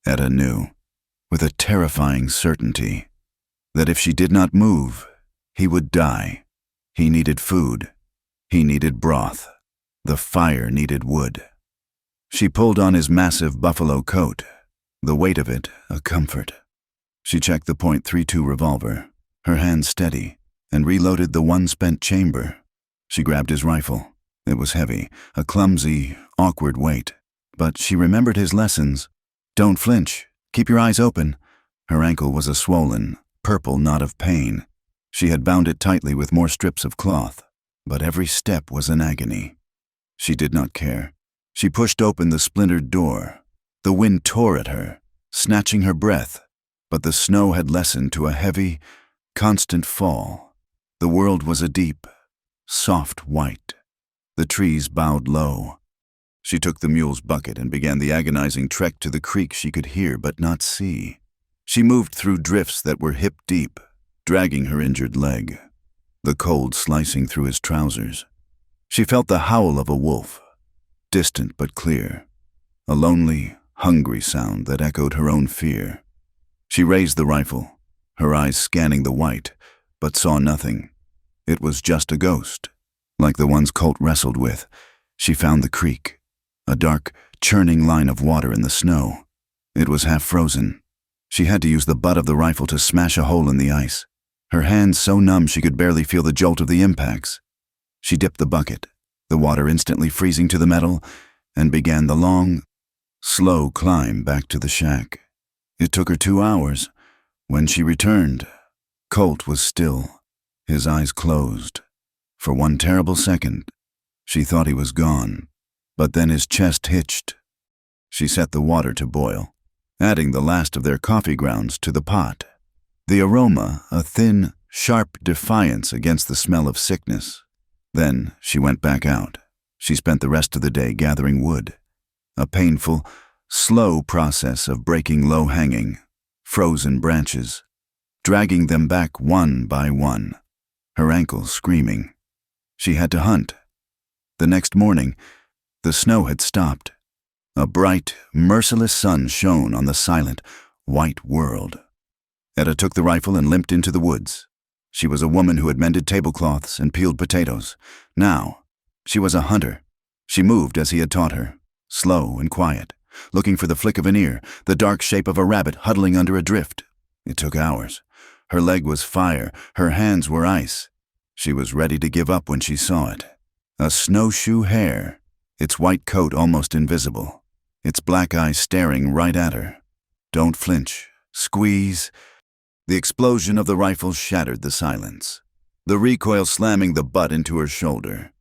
Etta knew, with a terrifying certainty, that if she did not move, he would die. He needed food. He needed broth. The fire needed wood. She pulled on his massive buffalo coat, the weight of it a comfort. She checked the .32 revolver, her hand steady, and reloaded the 1 spent chamber. She grabbed his rifle. It was heavy, a clumsy, awkward weight, but she remembered his lessons. Don't flinch. Keep your eyes open." Her ankle was a swollen, purple knot of pain. She had bound it tightly with more strips of cloth, but every step was an agony. She did not care. She pushed open the splintered door. The wind tore at her, snatching her breath, but the snow had lessened to a heavy, constant fall. The world was a deep, soft white. The trees bowed low. She took the mule's bucket and began the agonizing trek to the creek she could hear but not see. She moved through drifts that were hip-deep, dragging her injured leg, the cold slicing through his trousers. She felt the howl of a wolf, distant but clear, a lonely, hungry sound that echoed her own fear. She raised the rifle, her eyes scanning the white, but saw nothing. It was just a ghost, like the ones Colt wrestled with. She found the creek, a dark, churning line of water in the snow. It was half frozen. She had to use the butt of the rifle to smash a hole in the ice, her hands so numb she could barely feel the jolt of the impacts. She dipped the bucket, the water instantly freezing to the metal, and began the long, slow climb back to the shack. It took her 2 hours. When she returned, Colt was still, his eyes closed. For one terrible second, she thought he was gone, but then his chest hitched. She set the water to boil, adding the last of their coffee grounds to the pot. The aroma, a thin, sharp defiance against the smell of sickness. Then she went back out. She spent the rest of the day gathering wood, a painful, slow process of breaking low-hanging, frozen branches, dragging them back one by one, her ankles screaming. She had to hunt. The next morning, the snow had stopped. A bright, merciless sun shone on the silent, white world. Etta took the rifle and limped into the woods. She was a woman who had mended tablecloths and peeled potatoes. Now, she was a hunter. She moved as he had taught her, slow and quiet, looking for the flick of an ear, the dark shape of a rabbit huddling under a drift. It took hours. Her leg was fire, her hands were ice. She was ready to give up when she saw it. A snowshoe hare, its white coat almost invisible, its black eyes staring right at her. Don't flinch. Squeeze. The explosion of the rifle shattered the silence, the recoil slamming the butt into her shoulder,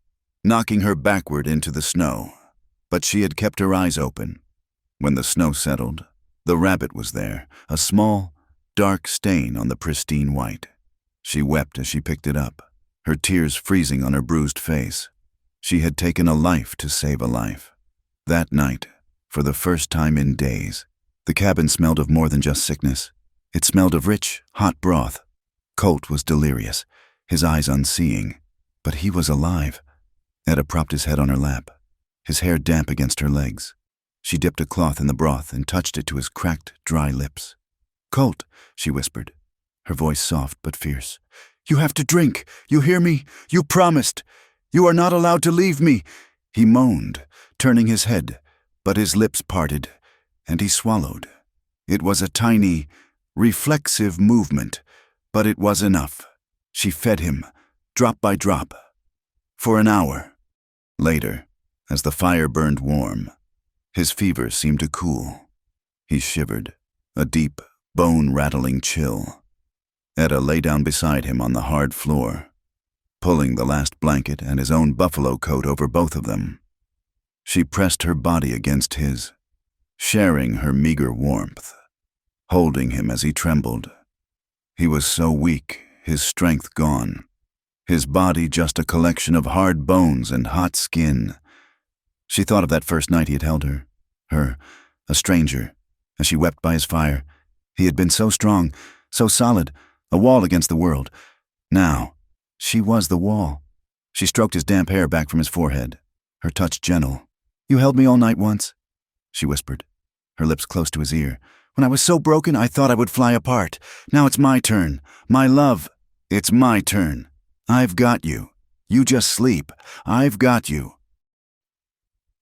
knocking her backward into the snow. But she had kept her eyes open. When the snow settled, the rabbit was there, a small, dark stain on the pristine white. She wept as she picked it up, her tears freezing on her bruised face. She had taken a life to save a life. That night, for the first time in days, the cabin smelled of more than just sickness. It smelled of rich, hot broth. Colt was delirious, his eyes unseeing, but he was alive. Etta propped his head on her lap, his hair damp against her legs. She dipped a cloth in the broth and touched it to his cracked, dry lips. "Colt," she whispered, her voice soft but fierce. "You have to drink. You hear me? You promised. You are not allowed to leave me." He moaned, turning his head, but his lips parted, and he swallowed. It was a tiny, reflexive movement, but it was enough. She fed him, drop by drop, for an hour. Later, as the fire burned warm, his fever seemed to cool. He shivered, a deep, bone-rattling chill. Etta lay down beside him on the hard floor, pulling the last blanket and his own buffalo coat over both of them. She pressed her body against his, sharing her meager warmth, holding him as he trembled. He was so weak, his strength gone, his body just a collection of hard bones and hot skin. She thought of that first night he had held her, a stranger, as she wept by his fire. He had been so strong, so solid, a wall against the world. Now, she was the wall. She stroked his damp hair back from his forehead, her touch gentle. "You held me all night once," she whispered, her lips close to his ear. "When I was so broken, I thought I would fly apart. Now it's my turn. My love, it's my turn. I've got you. You just sleep. I've got you."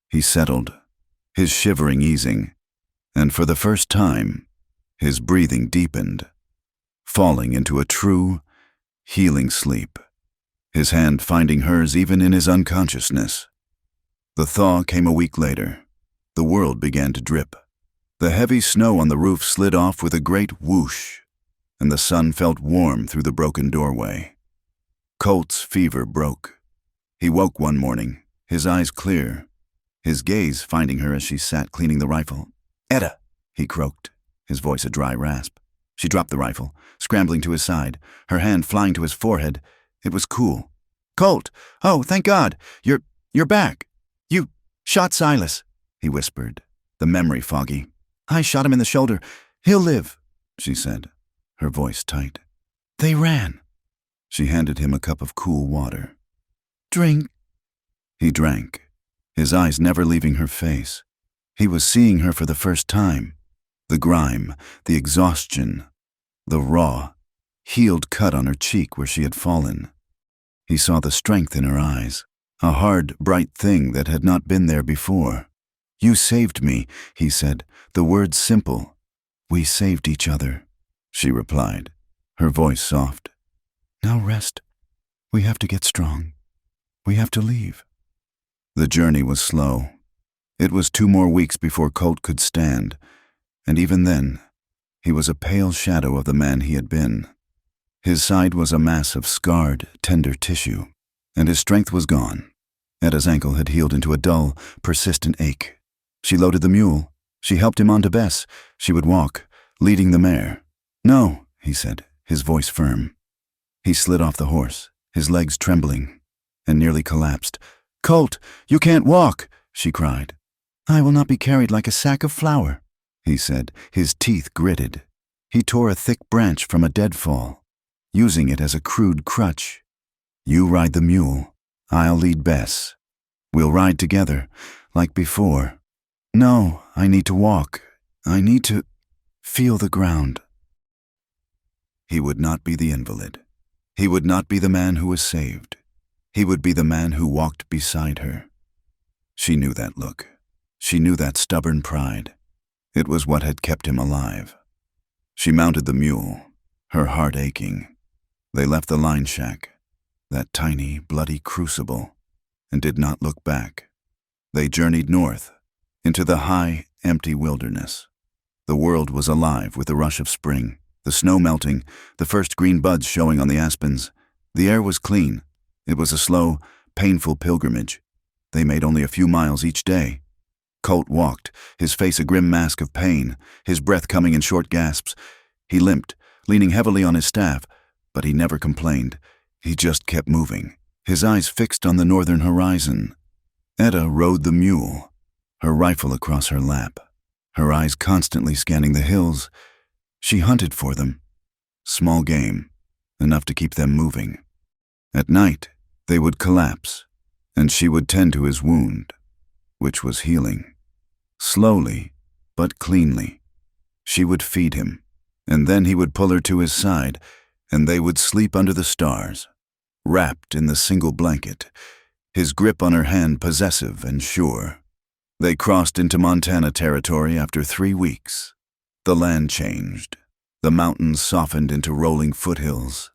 He settled, his shivering easing, and for the first time, his breathing deepened, falling into a true, healing sleep, his hand finding hers even in his unconsciousness. The thaw came a week later. The world began to drip. The heavy snow on the roof slid off with a great whoosh, and the sun felt warm through the broken doorway. Colt's fever broke. He woke one morning, his eyes clear, his gaze finding her as she sat cleaning the rifle. "Etta," he croaked, his voice a dry rasp. She dropped the rifle, scrambling to his side, her hand flying to his forehead. It was cool. "Colt! Oh, thank God! You're back! You shot Silas," he whispered, the memory foggy. "I shot him in the shoulder. He'll live," she said, her voice tight. "They ran." She handed him a cup of cool water. "Drink." He drank, his eyes never leaving her face. He was seeing her for the first time. The grime, the exhaustion, the raw, healed cut on her cheek where she had fallen. He saw the strength in her eyes, a hard, bright thing that had not been there before. "You saved me," he said, the words simple. "We saved each other," she replied, her voice soft. "Now rest. We have to get strong. We have to leave." The journey was slow. It was 2 more weeks before Colt could stand, and even then, he was a pale shadow of the man he had been. His side was a mass of scarred, tender tissue, and his strength was gone. Etta's ankle had healed into a dull, persistent ache. She loaded the mule. She helped him onto Bess. She would walk, leading the mare. "No," he said, his voice firm. He slid off the horse, his legs trembling, and nearly collapsed. "Colt, you can't walk," she cried. "I will not be carried like a sack of flour," he said, his teeth gritted. He tore a thick branch from a deadfall, using it as a crude crutch. "You ride the mule. I'll lead Bess. We'll ride together, like before." "No, I need to walk. I need to feel the ground." He would not be the invalid. He would not be the man who was saved. He would be the man who walked beside her. She knew that look. She knew that stubborn pride. It was what had kept him alive. She mounted the mule, her heart aching. They left the line shack, that tiny, bloody crucible, and did not look back. They journeyed north, into the high, empty wilderness. The world was alive with the rush of spring, the snow melting, the first green buds showing on the aspens. The air was clean. It was a slow, painful pilgrimage. They made only a few miles each day. Colt walked, his face a grim mask of pain, his breath coming in short gasps. He limped, leaning heavily on his staff, but he never complained. He just kept moving, his eyes fixed on the northern horizon. Etta rode the mule, her rifle across her lap, her eyes constantly scanning the hills. She hunted for them. Small game, enough to keep them moving. At night, they would collapse, and she would tend to his wound, which was healing. Slowly, but cleanly. She would feed him, and then he would pull her to his side, and they would sleep under the stars, wrapped in the single blanket, his grip on her hand possessive and sure. They crossed into Montana territory after 3 weeks. The land changed. The mountains softened into rolling foothills.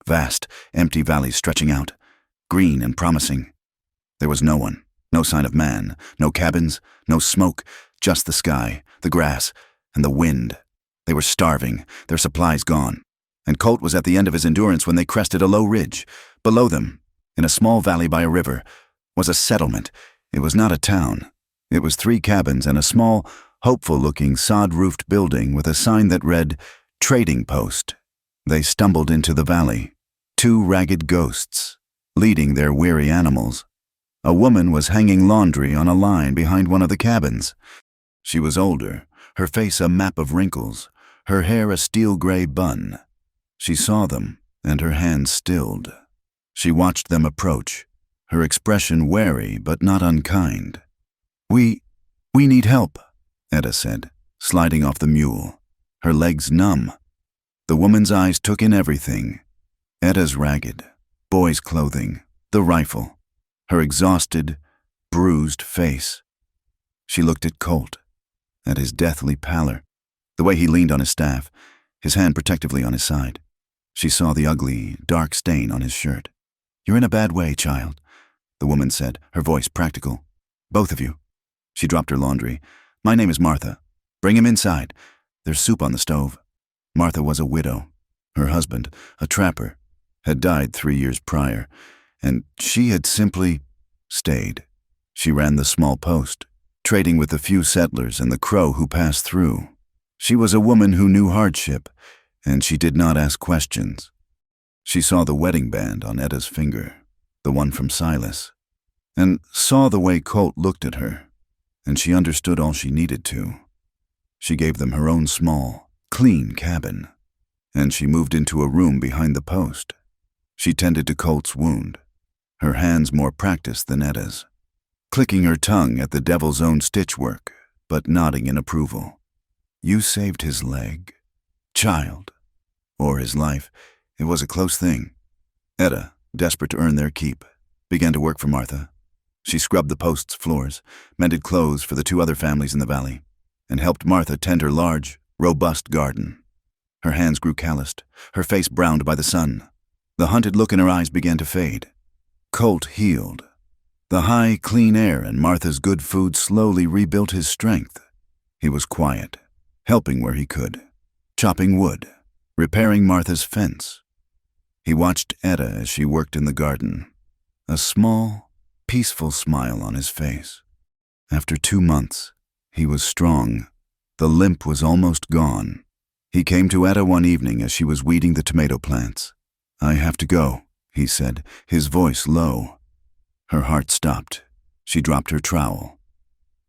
Vast, empty valleys stretching out, green and promising. There was no one, no sign of man, no cabins, no smoke, just the sky, the grass, and the wind. They were starving, their supplies gone. And Colt was at the end of his endurance when they crested a low ridge. Below them, in a small valley by a river, was a settlement. It was not a town. It was 3 cabins and a small, hopeful-looking sod-roofed building with a sign that read, "Trading Post." They stumbled into the valley, 2 ragged ghosts, leading their weary animals. A woman was hanging laundry on a line behind one of the cabins. She was older, her face a map of wrinkles, her hair a steel-gray bun. She saw them, and her hands stilled. She watched them approach, her expression wary but not unkind. We need help," Etta said, sliding off the mule, her legs numb. The woman's eyes took in everything. Etta's ragged, boy's clothing, the rifle, her exhausted, bruised face. She looked at Colt, at his deathly pallor, the way he leaned on his staff, his hand protectively on his side. She saw the ugly, dark stain on his shirt. "You're in a bad way, child," the woman said, her voice practical. "Both of you." She dropped her laundry. "My name is Martha. Bring him inside. There's soup on the stove. Martha was a widow. Her husband, a trapper, had died 3 years prior, and she had simply stayed. She ran the small post, trading with the few settlers and the crow who passed through. She was a woman who knew hardship, and she did not ask questions. She saw the wedding band on Etta's finger, the one from Silas, and saw the way Colt looked at her, and she understood all she needed to. She gave them her own small, clean cabin, and she moved into a room behind the post. She tended to Colt's wound, her hands more practiced than Etta's, clicking her tongue at the devil's own stitchwork, but nodding in approval. You saved his leg, child, or his life. It was a close thing. Etta, desperate to earn their keep, began to work for Martha. She scrubbed the post's floors, mended clothes for the 2 other families in the valley, and helped Martha tend her large, robust garden. Her hands grew calloused, her face browned by the sun. The hunted look in her eyes began to fade. Colt healed. The high, clean air and Martha's good food slowly rebuilt his strength. He was quiet, helping where he could, chopping wood, repairing Martha's fence. He watched Etta as she worked in the garden, a small, peaceful smile on his face. After 2 months, he was strong. The limp was almost gone. He came to Etta one evening as she was weeding the tomato plants. I have to go, he said, his voice low. Her heart stopped. She dropped her trowel.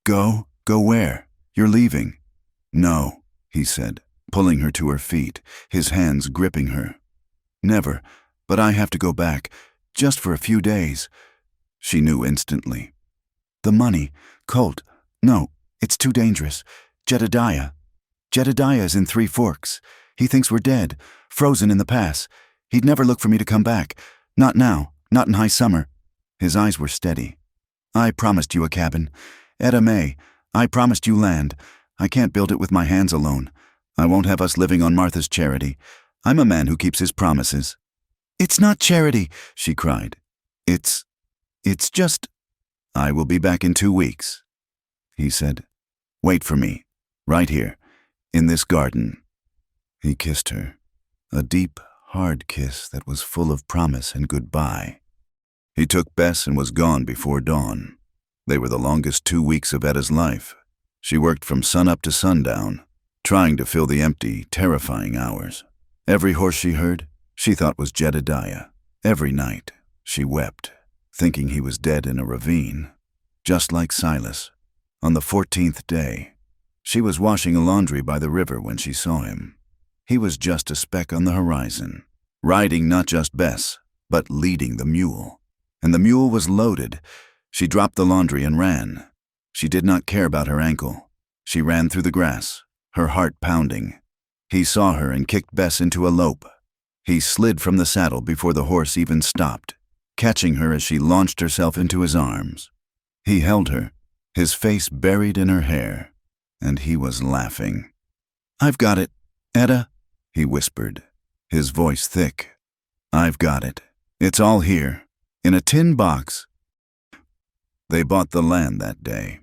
Go? Go where? You're leaving. No, he said, pulling her to her feet, his hands gripping her. Never, but I have to go back, just for a few days. She knew instantly. The money, Colt, no, it's too dangerous. Jedediah is in 3 Forks. He thinks we're dead, frozen in the pass. He'd never look for me to come back. Not now, not in high summer. His eyes were steady. I promised you a cabin. Etta May, I promised you land. I can't build it with my hands alone. I won't have us living on Martha's charity. I'm a man who keeps his promises. It's not charity, she cried. It's just... I will be back in 2 weeks, he said. Wait for me, right here, in this garden. He kissed her, a deep, hard kiss that was full of promise and goodbye. He took Bess and was gone before dawn. They were the longest 2 weeks of Etta's life. She worked from sunup to sundown, trying to fill the empty, terrifying hours. Every horse she heard, she thought was Jedediah. Every night, she wept, thinking he was dead in a ravine, just like Silas. On the 14th day, she was washing laundry by the river when she saw him. He was just a speck on the horizon, riding not just Bess, but leading the mule. And the mule was loaded. She dropped the laundry and ran. She did not care about her ankle. She ran through the grass, her heart pounding. He saw her and kicked Bess into a lope. He slid from the saddle before the horse even stopped, catching her as she launched herself into his arms. He held her, his face buried in her hair, and he was laughing. I've got it, Etta, he whispered, his voice thick. I've got it. It's all here, in a tin box. They bought the land that day,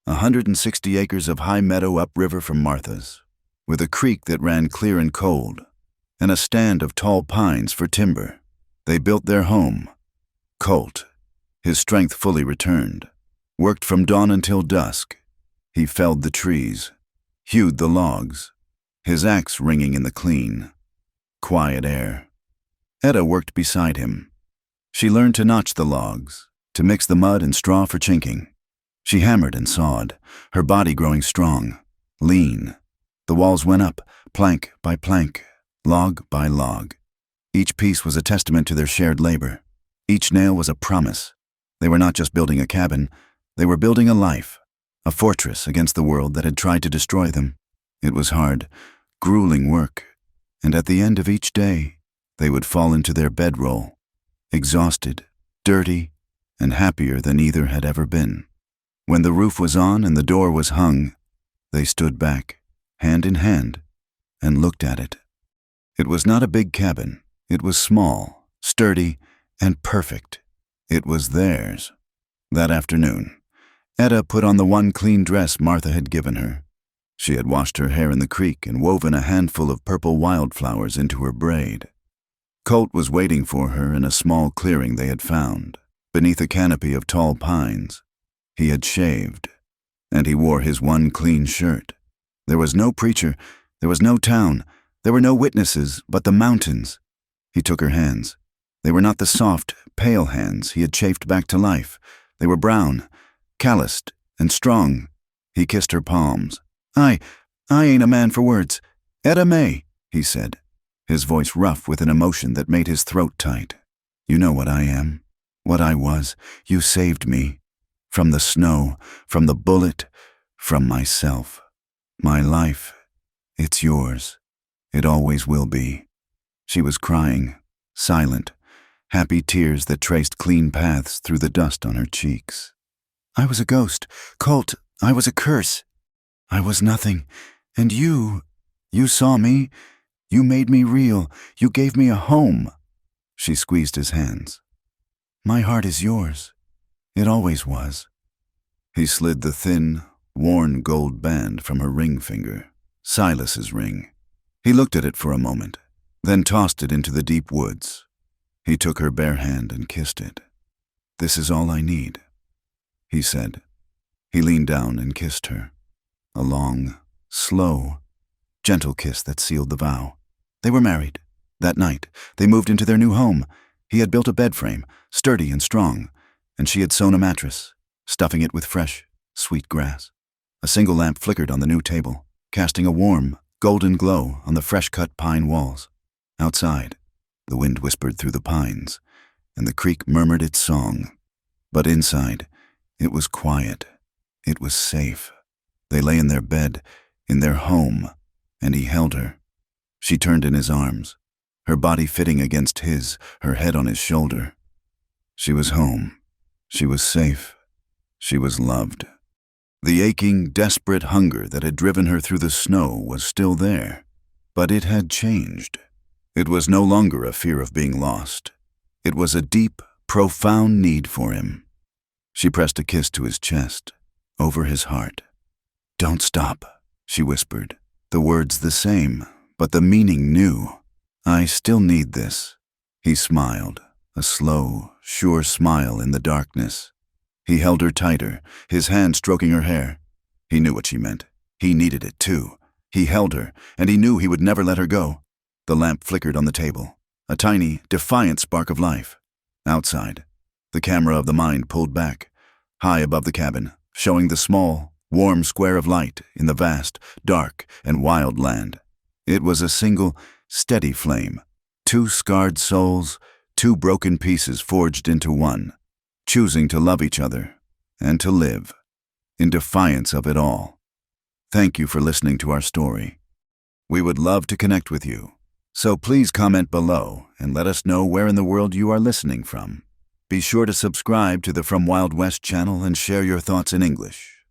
160 acres of high meadow upriver from Martha's, with a creek that ran clear and cold, and a stand of tall pines for timber. They built their home. Colt, his strength fully returned, worked from dawn until dusk. He felled the trees, hewed the logs, his axe ringing in the clean, quiet air. Etta worked beside him. She learned to notch the logs, to mix the mud and straw for chinking. She hammered and sawed, her body growing strong, lean. The walls went up, plank by plank, log by log. Each piece was a testament to their shared labor. Each nail was a promise. They were not just building a cabin, they were building a life, a fortress against the world that had tried to destroy them. It was hard, grueling work, and at the end of each day, they would fall into their bedroll, exhausted, dirty, and happier than either had ever been. When the roof was on and the door was hung, they stood back, hand in hand, and looked at it. It was not a big cabin. It was small, sturdy, and perfect. It was theirs. That afternoon, Etta put on the one clean dress Martha had given her. She had washed her hair in the creek and woven a handful of purple wildflowers into her braid. Colt was waiting for her in a small clearing they had found, beneath a canopy of tall pines. He had shaved, and he wore his one clean shirt. There was no preacher, there was no town, there were no witnesses but the mountains. He took her hands. They were not the soft, pale hands he had chafed back to life. They were brown, calloused, and strong. He kissed her palms. I ain't a man for words. Etta May, he said, his voice rough with an emotion that made his throat tight. You know what I am, what I was. You saved me. From the snow, from the bullet, from myself. My life, it's yours. It always will be. She was crying, silent, happy tears that traced clean paths through the dust on her cheeks. I was a ghost. Colt, I was a curse. I was nothing. And you saw me. You made me real. You gave me a home. She squeezed his hands. My heart is yours. It always was. He slid the thin, worn gold band from her ring finger, Silas's ring. He looked at it for a moment, then tossed it into the deep woods. He took her bare hand and kissed it. This is all I need, he said. He leaned down and kissed her. A long, slow, gentle kiss that sealed the vow. They were married. That night, they moved into their new home. He had built a bed frame, sturdy and strong, and she had sewn a mattress, stuffing it with fresh, sweet grass. A single lamp flickered on the new table, casting a warm, golden glow on the fresh-cut pine walls. Outside, the wind whispered through the pines, and the creek murmured its song. But inside, it was quiet. It was safe. They lay in their bed, in their home, and he held her. She turned in his arms, her body fitting against his, her head on his shoulder. She was home. She was safe. She was loved. The aching, desperate hunger that had driven her through the snow was still there, but it had changed. It was no longer a fear of being lost. It was a deep, profound need for him. She pressed a kiss to his chest, over his heart. Don't stop, she whispered, the words the same, but the meaning new. I still need this. He smiled, a slow, sure smile in the darkness. He held her tighter, his hand stroking her hair. He knew what she meant. He needed it too. He held her, and he knew he would never let her go. The lamp flickered on the table, a tiny, defiant spark of life. Outside, the camera of the mind pulled back, high above the cabin, showing the small, warm square of light in the vast, dark, and wild land. It was a single, steady flame, two scarred souls, two broken pieces forged into one, choosing to love each other and to live, in defiance of it all. Thank you for listening to our story. We would love to connect with you, so please comment below and let us know where in the world you are listening from. Be sure to subscribe to the From Wild West channel and share your thoughts in English.